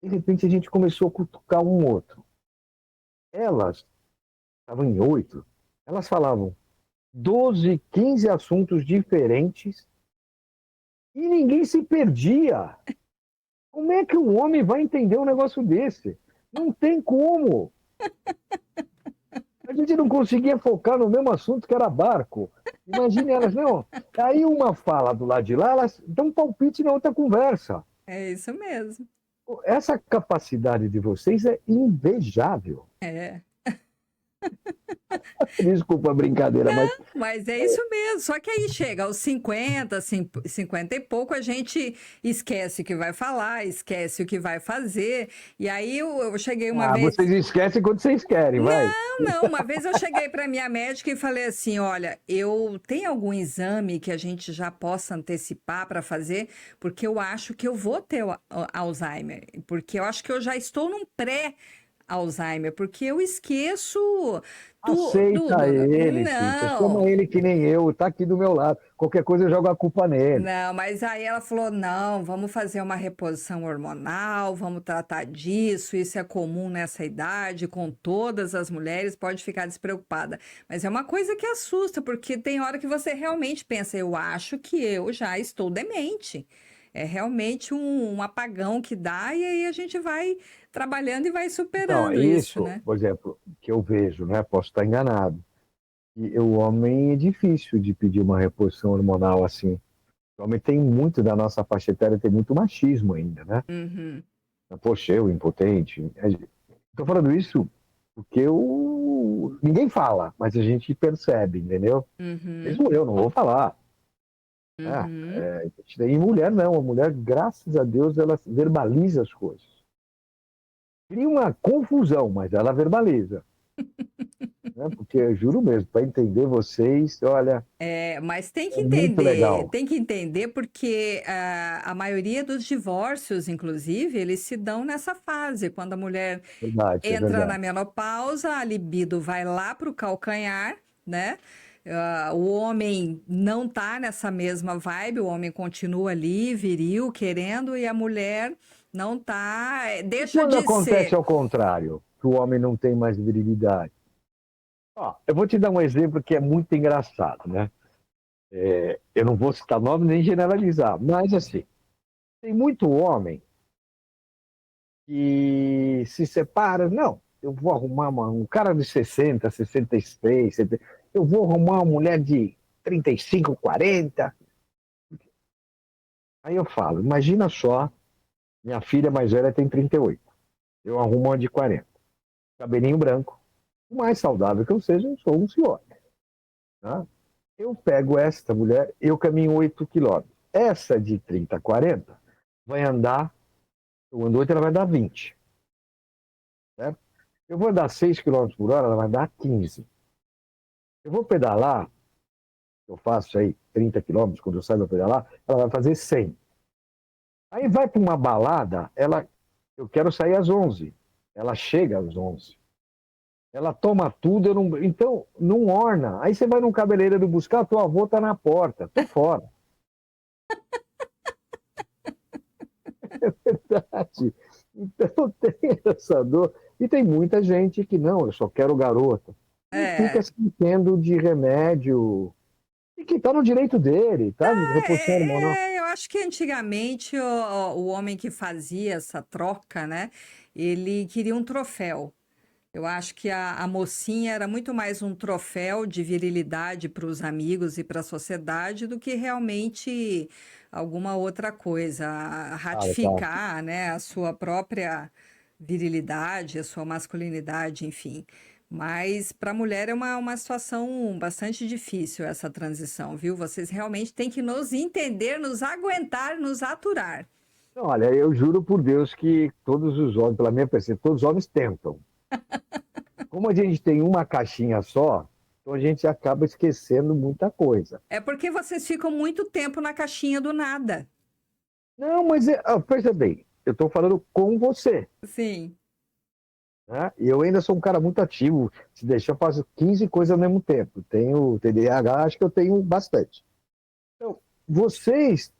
de repente a gente começou a cutucar um outro. Elas estavam em 8, elas falavam 12, 15 assuntos diferentes e ninguém se perdia. Como é que um homem vai entender um negócio desse? Não tem como. A gente não conseguia focar no mesmo assunto que era barco. Imagine elas, não. Aí uma fala do lado de lá, elas dão um palpite na outra conversa. É isso mesmo. Essa capacidade de vocês é invejável. É. Desculpa a brincadeira, mas Mas é isso mesmo. Só que aí chega aos 50, 50 e pouco, a gente esquece o que vai falar, esquece o que vai fazer. E aí eu cheguei uma vez. vocês esquecem quando vocês querem, vai. Não, uma vez eu cheguei para minha médica e falei assim: olha, eu tenho algum exame que a gente já possa antecipar para fazer, porque eu acho que eu vou ter o Alzheimer, porque eu acho que eu já estou num pré-Alzheimer, porque eu esqueço Aceita tudo. ele, Cíntia. Não. Chama ele que nem eu, tá aqui do meu lado. Qualquer coisa eu jogo a culpa nele. Não, mas aí ela falou: não, vamos fazer uma reposição hormonal, vamos tratar disso, isso é comum nessa idade, com todas as mulheres, pode ficar despreocupada. Mas é uma coisa que assusta, porque tem hora que você realmente pensa: eu acho que eu já estou demente. É realmente um apagão que dá, e aí a gente vai trabalhando e vai Então, superando isso, isso, né? por exemplo, que eu vejo, né? Posso estar enganado. E o homem é difícil de pedir uma reposição hormonal assim. O homem tem muito da nossa faixa etária, tem muito machismo ainda, né? Uhum, Poxa, eu impotente. Estou falando isso porque ninguém fala, mas a gente percebe, entendeu? uhum, Mesmo eu não vou falar. uhum. E mulher não, a mulher, graças a Deus, ela verbaliza as coisas. Cria uma confusão, mas ela verbaliza. Né? Porque eu juro mesmo, para entender vocês, olha, Mas é muito legal. tem que entender porque a maioria dos divórcios, inclusive, eles se dão nessa fase, quando a mulher Verdade, é entra na verdade. menopausa, a libido vai lá para o calcanhar, né? O homem não tá nessa mesma vibe, o homem continua ali, viril, querendo, e a mulher Não tá, E deixa quando de acontece ser. ao contrário, que o homem não tem mais virilidade? Ó, eu vou te dar um exemplo que é muito engraçado, né? Eu não vou citar nome nem generalizar, mas assim, tem muito homem que se separa, não, eu vou arrumar um cara de 60, 66, 70, eu vou arrumar uma mulher de 35, 40. Aí eu falo, imagina só, minha filha mais velha tem 38, eu arrumo uma de 40, cabelinho branco, o mais saudável que eu seja, eu sou um senhor. Tá? Eu pego esta mulher, eu caminho 8 quilômetros. Essa de 30, 40 vai andar, eu ando 8, ela vai dar 20. Certo? Eu vou andar 6 quilômetros por hora, ela vai dar 15. Eu vou pedalar, eu faço aí 30 quilômetros, quando eu saio para pedalar, ela vai fazer 100. Aí vai para uma balada, eu quero sair às 11. Ela chega às 11. Ela toma tudo, então não orna. Aí você vai num cabeleireiro buscar, teu avô tá na porta, tô fora. É verdade. Então tem essa dor. E tem muita gente que não, eu só quero garota. E fica É. se enchendo de remédio. E que tá no direito dele, tá? De reposição hormonal. Eu acho que antigamente o homem que fazia essa troca, né? Ele queria um troféu. Eu acho que a mocinha era muito mais um troféu de virilidade para os amigos e para a sociedade do que realmente alguma outra coisa. Claro, claro. Ratificar, né, a sua própria virilidade, a sua masculinidade, enfim. Mas para a mulher é uma situação bastante difícil essa transição, viu? Vocês realmente têm que nos entender, nos aguentar, nos aturar. Não, olha, eu juro por Deus que todos os homens, pela minha percepção, todos os homens tentam. Como a gente tem uma caixinha só, então a gente acaba esquecendo muita coisa. É porque vocês ficam muito tempo na caixinha do nada. Não, mas veja bem, eu estou falando com você. Sim. Né? E eu ainda sou um cara muito ativo. Se deixar, eu faço 15 coisas ao mesmo tempo. Tenho TDAH, acho que eu tenho bastante. Então, vocês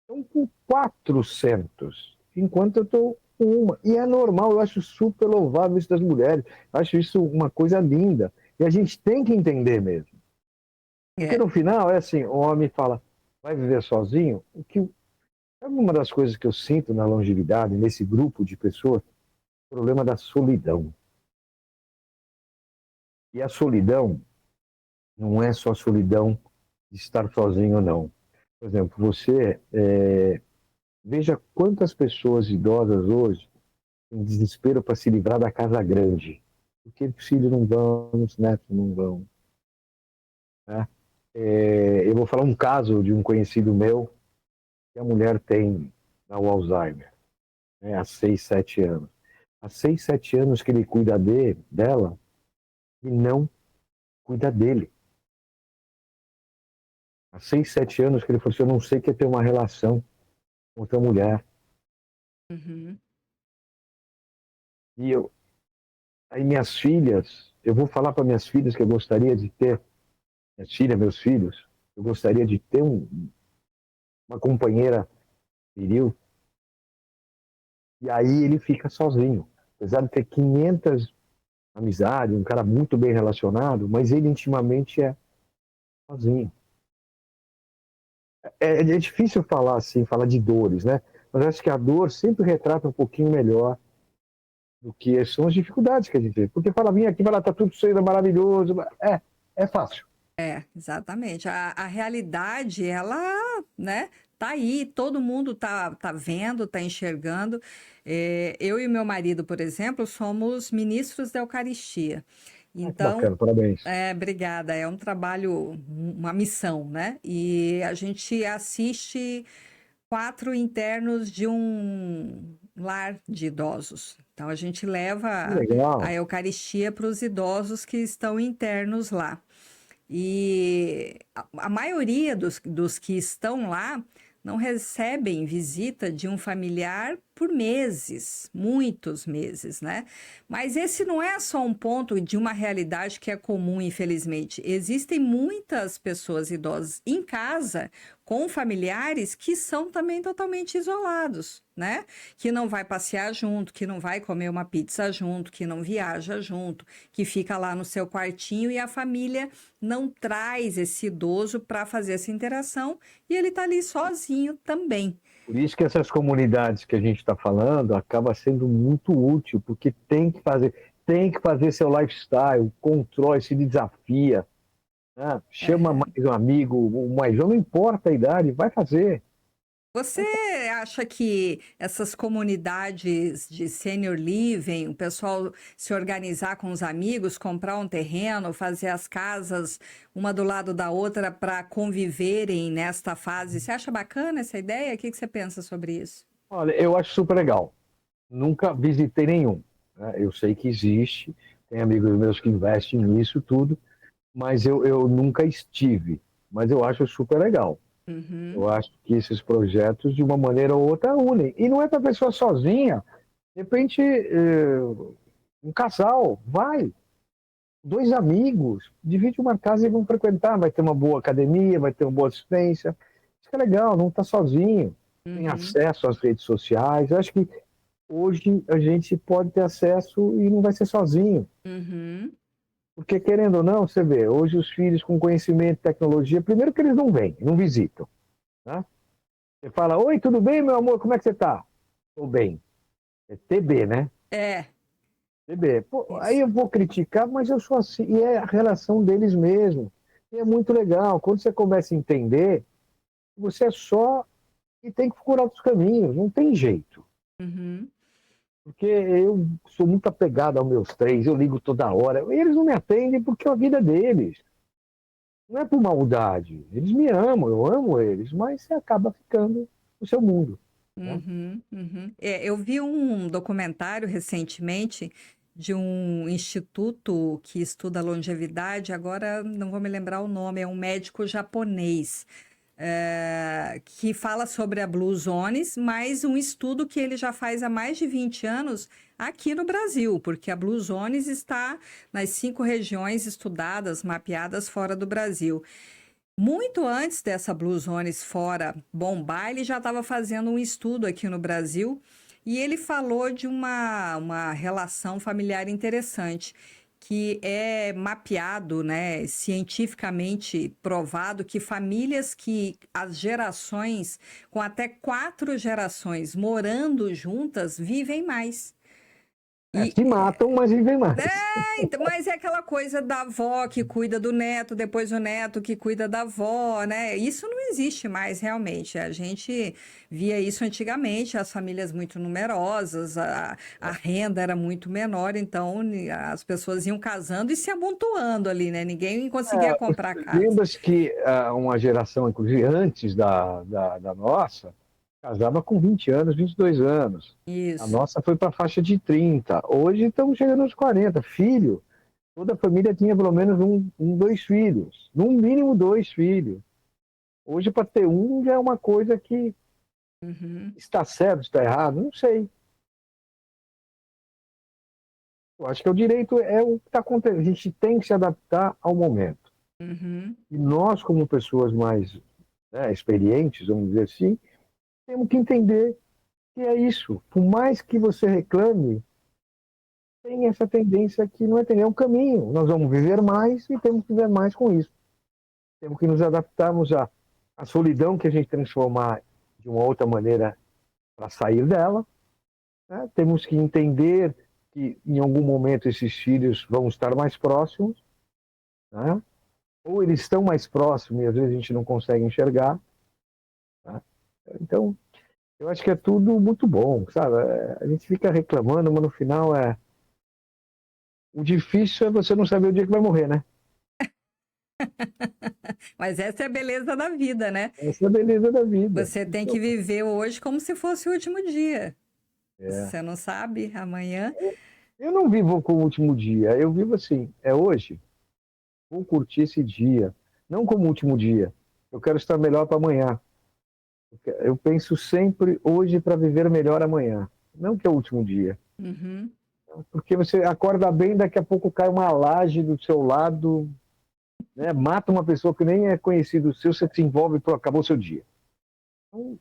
estão com 400, enquanto eu estou com uma. E é normal, eu acho super louvável isso das mulheres. Eu acho isso uma coisa linda. E a gente tem que entender mesmo. Porque É. no final, é assim, o homem fala, vai viver sozinho? É uma das coisas que eu sinto na longevidade, nesse grupo de pessoas, o problema da solidão. E a solidão não é só a solidão de estar sozinho, não. Por exemplo, veja quantas pessoas idosas hoje têm desespero para se livrar da casa grande. Porque os filhos não vão, os netos não vão. Né? Eu vou falar um caso de um conhecido meu, que a mulher tem o Alzheimer, né, há 6, 7 anos. Há 6, 7 anos que ele cuida dela e não cuida dele. Há 6, 7 anos que ele falou assim, eu não sei o que é ter uma relação com outra mulher. Uhum. E aí minhas filhas, eu vou falar para minhas filhas que eu gostaria de ter, minhas filhas, meus filhos, eu gostaria de ter uma companheira viril. E aí ele fica sozinho. Apesar de ter 500 amizades, um cara muito bem relacionado, mas ele intimamente é sozinho. É difícil falar assim, falar de dores, né? Mas acho que a dor sempre retrata um pouquinho melhor do que são as dificuldades que a gente tem. Porque fala, vem aqui, fala, tá tudo sendo maravilhoso. É fácil. Exatamente. A realidade, ela, né, tá aí, todo mundo tá vendo, tá enxergando. Eu e meu marido, por exemplo, somos ministros da Eucaristia. Que Então, bacana, parabéns. obrigada, é um trabalho, uma missão, né? E a gente assiste 4 internos de um lar de idosos. Então, a gente Que leva a legal. Eucaristia para os idosos que estão internos lá. E a maioria dos que estão lá não recebem visita de um familiar por meses, muitos meses, né? Mas esse não é só um ponto de uma realidade que é comum, infelizmente. Existem muitas pessoas idosas em casa com familiares que são também totalmente isolados, né? Que não vai passear junto, que não vai comer uma pizza junto, que não viaja junto, que fica lá no seu quartinho e a família não traz esse idoso para fazer essa interação e ele está ali sozinho também. Por isso que essas comunidades que a gente está falando acaba sendo muito útil, porque tem que fazer seu lifestyle, controle, se desafia, né? Chama É. mais um amigo, um mais jovem, não importa a idade, vai fazer. Você acha que essas comunidades de senior living, o pessoal se organizar com os amigos, comprar um terreno, fazer as casas uma do lado da outra para conviverem nesta fase, você acha bacana essa ideia? O que você pensa sobre isso? Olha, eu acho super legal. Nunca visitei nenhum, né? Eu sei que existe, tem amigos meus que investem nisso tudo, mas eu nunca estive. Mas eu acho super legal. Uhum, Eu acho que esses projetos, de uma maneira ou outra, unem. E não é para a pessoa sozinha. De repente, um casal, vai. Dois amigos, divide uma casa e vão frequentar. Vai ter uma boa academia, vai ter uma boa assistência. Isso que é legal, não está sozinho. Tem uhum, acesso às redes sociais. Eu acho que hoje a gente pode ter acesso e não vai ser sozinho. uhum. Porque, querendo ou não, você vê, hoje os filhos com conhecimento e tecnologia, primeiro que eles não vêm, não visitam, né? Você fala, oi, tudo bem, meu amor, como é que você tá? Tô bem. É TB, né? É, TB. Pô, aí isso. eu vou criticar, mas eu sou assim, e é a relação deles mesmo. E é muito legal. Quando você começa a entender, você é só e tem que procurar outros caminhos, não tem jeito. Uhum, Porque eu sou muito apegado aos meus três, eu ligo toda hora. E eles não me atendem porque é a vida deles. Não é por maldade. Eles me amam, eu amo eles, mas você acaba ficando no seu mundo, né? uhum, uhum. É, eu vi um documentário recentemente de um instituto que estuda longevidade, agora não vou me lembrar o nome, é um médico japonês. Que fala sobre a Blue Zones, mas um estudo que ele já faz há mais de 20 anos aqui no Brasil, porque a Blue Zones está nas 5 regiões estudadas, mapeadas fora do Brasil. Muito antes dessa Blue Zones fora bombar, ele já estava fazendo um estudo aqui no Brasil e ele falou de uma relação familiar interessante, que é mapeado, né, cientificamente provado que famílias que as gerações, com até 4 gerações morando juntas, vivem mais. É, E se matam, mas vivem é, mais. então, mas é aquela coisa da avó que cuida do neto, depois o neto que cuida da avó, né? Isso não existe mais realmente. A gente via isso antigamente, as famílias muito numerosas, a renda era muito menor, então as pessoas iam casando e se amontoando ali, né? Ninguém conseguia comprar casa. Lembra-se que uma geração, inclusive antes da nossa, casava com 20 anos, 22 anos. A Isso. nossa foi para a faixa de 30. Hoje estamos chegando aos 40. Filho, toda a família tinha pelo menos dois filhos. No mínimo dois filhos. Hoje, para ter um, já é uma coisa que Uhum, está certo, está errado, não sei. Eu acho que o direito é o que está acontecendo. A gente tem que se adaptar ao momento. uhum, E nós, como pessoas mais, né, experientes, vamos dizer assim, temos que entender que é isso. Por mais que você reclame, tem essa tendência que não é ter, é um caminho. Nós vamos viver mais e temos que viver mais com isso. Temos que nos adaptarmos à solidão que a gente transformar de uma outra maneira para sair dela, né? Temos que entender que em algum momento esses filhos vão estar mais próximos, né? Ou eles estão mais próximos e às vezes a gente não consegue enxergar, né? Então, eu acho que é tudo muito bom, sabe? A gente fica reclamando, mas no final o difícil é você não saber o dia que vai morrer, né? Mas essa é a beleza da vida, né? Essa é a beleza da vida. Você tem Então, que viver hoje como se fosse o último dia. é. Você não sabe amanhã. Eu não vivo com o último dia, eu vivo assim, é hoje, vou curtir esse dia, não como último dia. Eu quero estar melhor para amanhã. Eu penso sempre hoje para viver melhor amanhã, não que é o último dia. Uhum. Porque você acorda bem, daqui a pouco cai uma laje do seu lado, né? Mata uma pessoa que nem é conhecido seu, você se envolve e acabou seu dia. Então,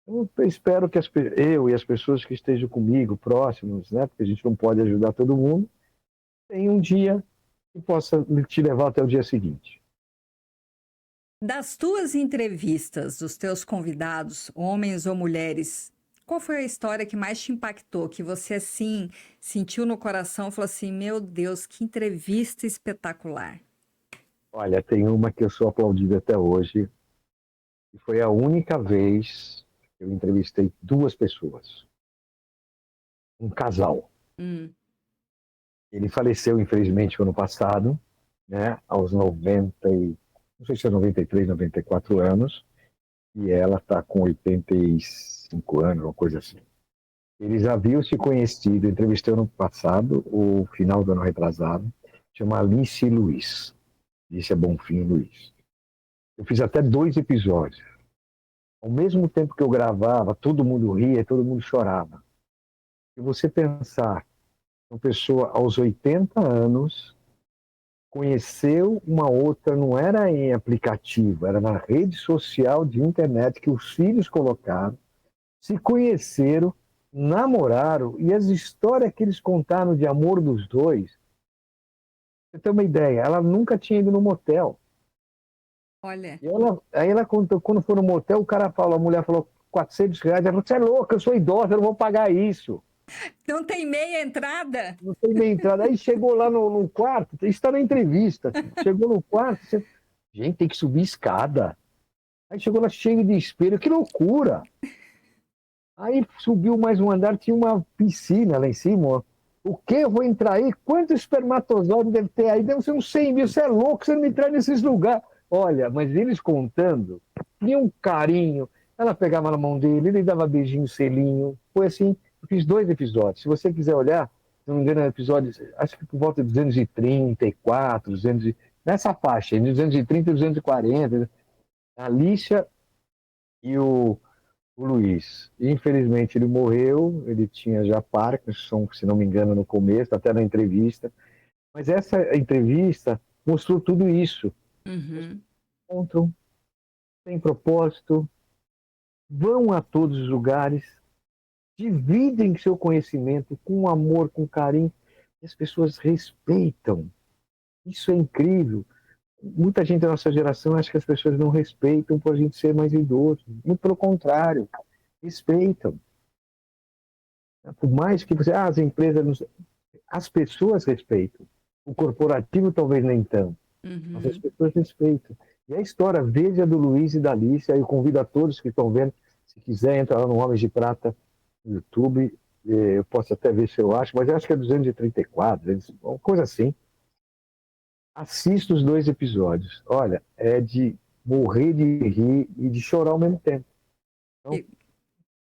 eu espero que eu e as pessoas que estejam comigo, próximos, né? Porque a gente não pode ajudar todo mundo, tenham um dia que possa te levar até o dia seguinte. Das tuas entrevistas, dos teus convidados, homens ou mulheres, qual foi a história que mais te impactou, que você assim sentiu no coração e falou assim, meu Deus, que entrevista espetacular? Olha, tem uma que eu sou aplaudido até hoje, e foi a única vez que eu entrevistei duas pessoas, um casal. Hum, Ele faleceu, infelizmente, ano passado, né, aos 90, não sei se é 93, 94 anos, e ela está com 85 anos, uma coisa assim. Eles haviam se conhecido, entrevistei ano passado, o final do ano retrasado, chama Alice e Luiz. Alice é Bonfim e Luiz. Eu fiz até 2 episódios. Ao mesmo tempo que eu gravava, todo mundo ria, todo mundo chorava. Se você pensar, uma pessoa aos 80 anos conheceu uma outra, não era em aplicativo, era na rede social de internet que os filhos colocaram, se conheceram, namoraram, e as histórias que eles contaram de amor dos dois, você tem uma ideia, ela nunca tinha ido no motel. olha, E aí ela contou, quando for no motel, a mulher falou R$ 400, ela falou, você é louca, eu sou idosa, eu não vou pagar isso. não tem meia entrada? Não tem nem entrada. Aí chegou lá no quarto, isso está na entrevista. Chegou no quarto, gente, tem que subir escada. Aí chegou lá cheio de espelho, que loucura! Aí subiu mais um andar, tinha uma piscina lá em cima. Ó. O que? Eu vou entrar aí? Quantos espermatozoides deve ter aí? Deve ser uns 100 mil. Você é louco, você não me traz nesses lugares. Olha, mas eles contando, tinha um carinho. Ela pegava na mão dele, ele dava beijinho, selinho. Foi assim, eu fiz 2 episódios. Se você quiser olhar, se não me engano, episódios, acho que por volta de 234, 200, nessa faixa, entre 230 e 240. A Lícia e o Luiz. Infelizmente ele morreu, ele tinha já Parkinson, se não me engano, no começo, até na entrevista. Mas essa entrevista mostrou tudo isso. Uhum. Encontram, têm propósito, vão a todos os lugares, dividem seu conhecimento com amor, com carinho, e as pessoas respeitam. Isso é incrível. Muita gente da nossa geração acha que as pessoas não respeitam por a gente ser mais idoso. Muito pelo contrário, respeitam. Por mais que você, as empresas, as pessoas respeitam. O corporativo talvez nem tanto, mas as pessoas respeitam. E a história, veja do Luiz e da Alice, aí eu convido a todos que estão vendo, se quiser, entra lá no Homens de Prata no YouTube, eu posso até ver se eu acho, mas eu acho que é 234, uma coisa assim. Assista os 2 episódios. Olha, é de morrer de rir e de chorar ao mesmo tempo. Então,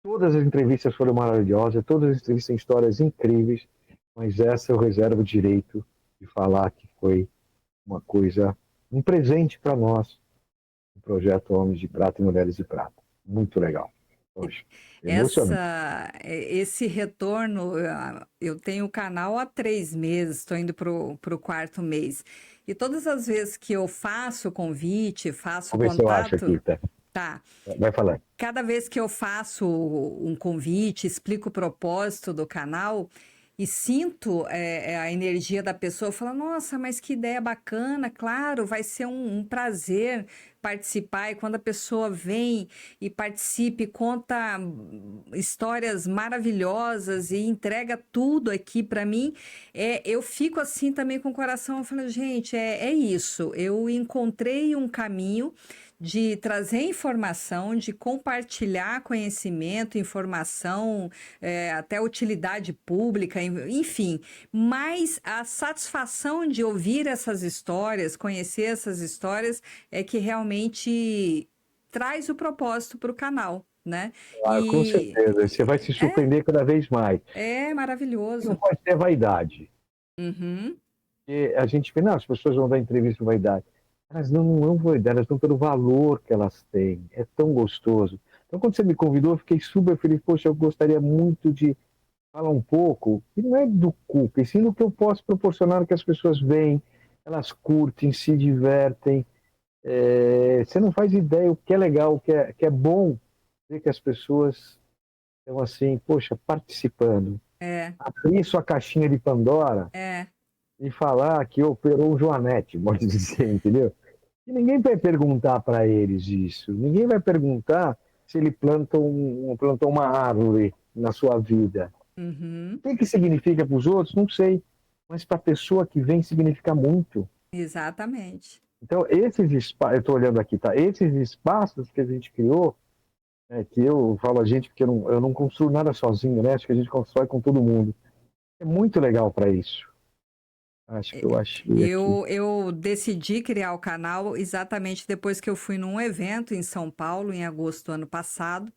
todas as entrevistas foram maravilhosas, todas as entrevistas têm histórias incríveis, mas essa eu reservo o direito de falar que foi uma coisa, um presente para nós, o projeto Homens de Prata e Mulheres de Prata. Muito legal. Poxa, emocionante. Esse retorno, eu tenho o canal há 3 meses, estou indo para o 4º mês. E todas as vezes que eu faço o convite, faço Vamos ver se eu acho contato, aqui, tá? tá. Vai falando. Cada vez que eu faço um convite, explico o propósito do canal e sinto a energia da pessoa, eu falo, nossa, mas que ideia bacana, claro, vai ser um prazer participar. E quando a pessoa vem e participa e conta histórias maravilhosas e entrega tudo aqui para mim, eu fico assim também com o coração, eu falo, gente, é isso, eu encontrei um caminho de trazer informação, de compartilhar conhecimento, informação, até utilidade pública, enfim. Mas a satisfação de ouvir essas histórias, conhecer essas histórias, é que realmente traz o propósito para o canal, né? Ah, com certeza. Você vai se surpreender cada vez mais. É Não maravilhoso. pode ter vaidade. Uhum. Porque a gente vê, não, as pessoas vão dar entrevista com vaidade. Elas não vão vaidade, elas estão pelo valor que elas têm. É tão gostoso. Então, quando você me convidou, eu fiquei super feliz. Poxa, eu gostaria muito de falar um pouco, que não é do culpa, e sim do que eu posso proporcionar que as pessoas veem, elas curtem, se divertem. Você não faz ideia o que é legal, o que é bom ver que as pessoas estão assim, poxa, participando. É, Abrir sua caixinha de Pandora é. e falar que operou o Joanete, pode dizer, entendeu? E ninguém vai perguntar para eles isso. Ninguém vai perguntar se ele plantou uma árvore na sua vida. Uhum, O que significa para os outros? Não sei. Mas para a pessoa que vem significa muito. exatamente. Então, esses espaços, eu estou olhando aqui, tá? Esses espaços que a gente criou, que eu falo a gente porque eu não construo nada sozinho, né? Acho que a gente constrói com todo mundo. É muito legal para isso. Acho que eu achei aqui. Eu decidi criar o canal exatamente depois que eu fui num evento em São Paulo, em agosto do ano passado.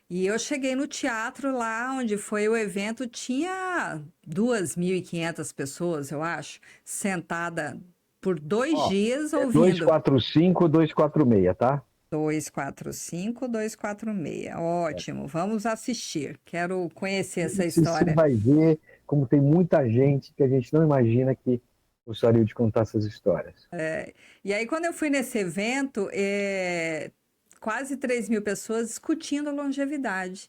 E eu cheguei no teatro lá onde foi o evento, tinha 2.500 pessoas, eu acho, sentada por dois Ó, dias é ouvindo. 245, 246, tá? 245, 246. Ótimo, vamos assistir. Quero conhecer essa Você história. vai ver como tem muita gente que a gente não imagina que gostaria de contar essas histórias. E aí, quando eu fui nesse evento, quase 3.000 pessoas discutindo a longevidade.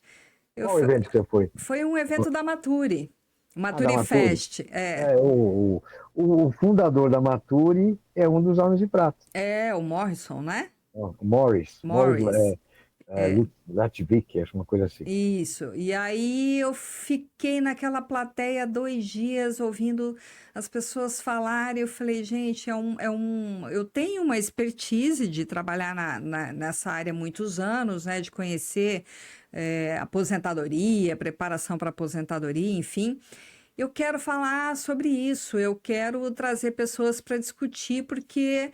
Eu, Qual fu- evento que você foi? Foi um evento da Maturi, Da Maturi Maturi? Fest. É, É, o fundador da Maturi é um dos Homens de Prata. é o Morrison, né? Ó, Morris Morris. É, Latvik, acho uma coisa assim. isso. E aí eu fiquei naquela plateia 2 dias ouvindo as pessoas falarem. Eu falei, gente, eu tenho uma expertise de trabalhar nessa área há muitos anos, né? De conhecer aposentadoria, preparação para aposentadoria, enfim. Eu quero falar sobre isso, eu quero trazer pessoas para discutir, porque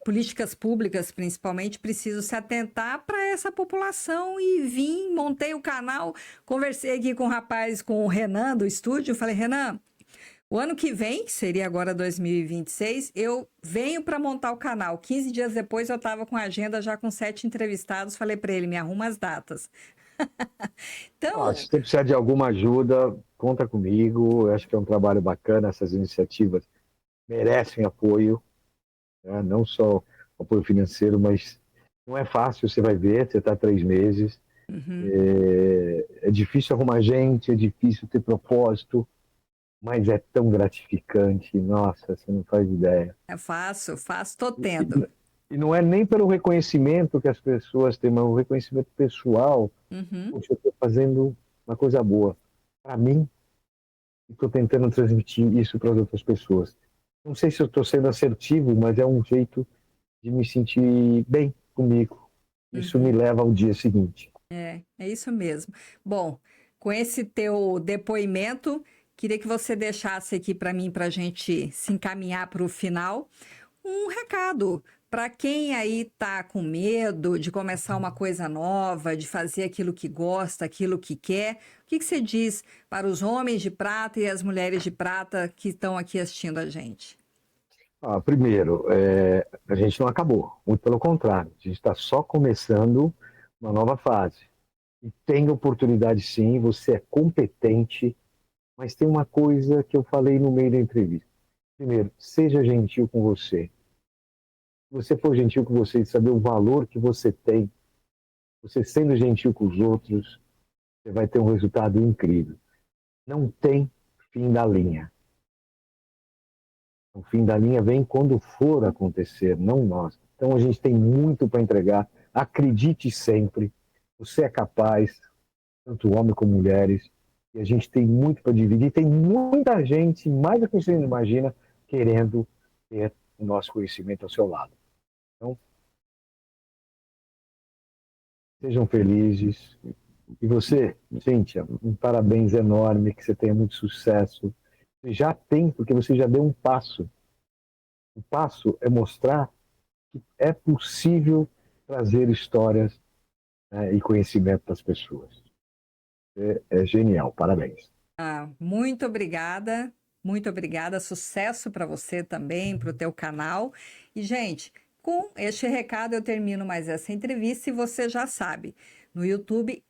políticas públicas, principalmente, precisam se atentar para essa população e vim, montei o canal, conversei aqui com o rapaz, com o Renan do estúdio, falei, Renan, o ano que vem, que seria agora 2026, eu venho para montar o canal. 15 dias depois eu estava com a agenda já com 7 entrevistados, falei para ele, me arruma as datas. Ó, se Então, você precisar de alguma ajuda, conta comigo. Eu acho que é um trabalho bacana. Essas iniciativas merecem apoio, né? Não só apoio financeiro, mas não é fácil, você vai ver, você está 3 meses. uhum, É difícil arrumar gente, é difícil ter propósito, mas é tão gratificante. Nossa, você não faz ideia. faço, tô E, tendo. e não é nem pelo reconhecimento que as pessoas têm, mas o reconhecimento pessoal. Uhum. Poxa, eu estou fazendo uma coisa boa para mim e estou tentando transmitir isso para as outras pessoas. Não sei se eu estou sendo assertivo, mas é um jeito de me sentir bem comigo. Isso me Uhum. leva ao dia seguinte. É isso mesmo. Bom, com esse teu depoimento, queria que você deixasse aqui para mim, para a gente se encaminhar para o final, um recado para quem aí está com medo de começar uma coisa nova, de fazer aquilo que gosta, aquilo que quer. O que que você diz para os homens de prata e as mulheres de prata que estão aqui assistindo a gente? Primeiro, a gente não acabou, muito pelo contrário, a gente está só começando uma nova fase. E tem oportunidade sim, você é competente, mas tem uma coisa que eu falei no meio da entrevista. Primeiro, seja gentil com você. Se você for gentil com você e saber o valor que você tem, você sendo gentil com os outros, você vai ter um resultado incrível. Não tem fim da linha. O fim da linha vem quando for acontecer, não nós. Então a gente tem muito para entregar. Acredite sempre. Você é capaz, tanto homem como mulheres. E a gente tem muito para dividir. Tem muita gente, mais do que você imagina, querendo ter o nosso conhecimento ao seu lado. Então, sejam felizes. E você, Cíntia, um parabéns enorme, que você tenha muito sucesso. Você já tem, porque você já deu um passo. O passo é mostrar que é possível trazer histórias, né, e conhecimento para as pessoas. É genial, parabéns. Muito obrigada, sucesso para você também, para o teu canal. E, gente, com este recado eu termino mais essa entrevista e você já sabe, no YouTube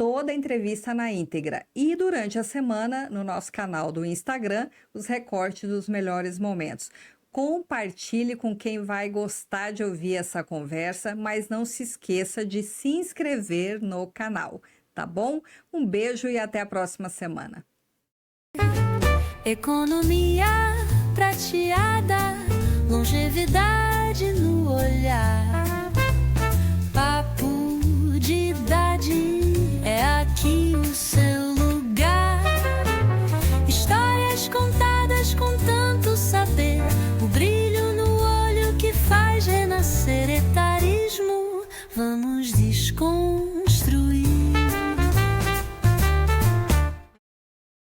toda a entrevista na íntegra. E durante a semana, no nosso canal do Instagram, os recortes dos melhores momentos. Compartilhe com quem vai gostar de ouvir essa conversa, mas não se esqueça de se inscrever no canal, tá bom? Um beijo e até a próxima semana. Economia prateada, longevidade no olhar.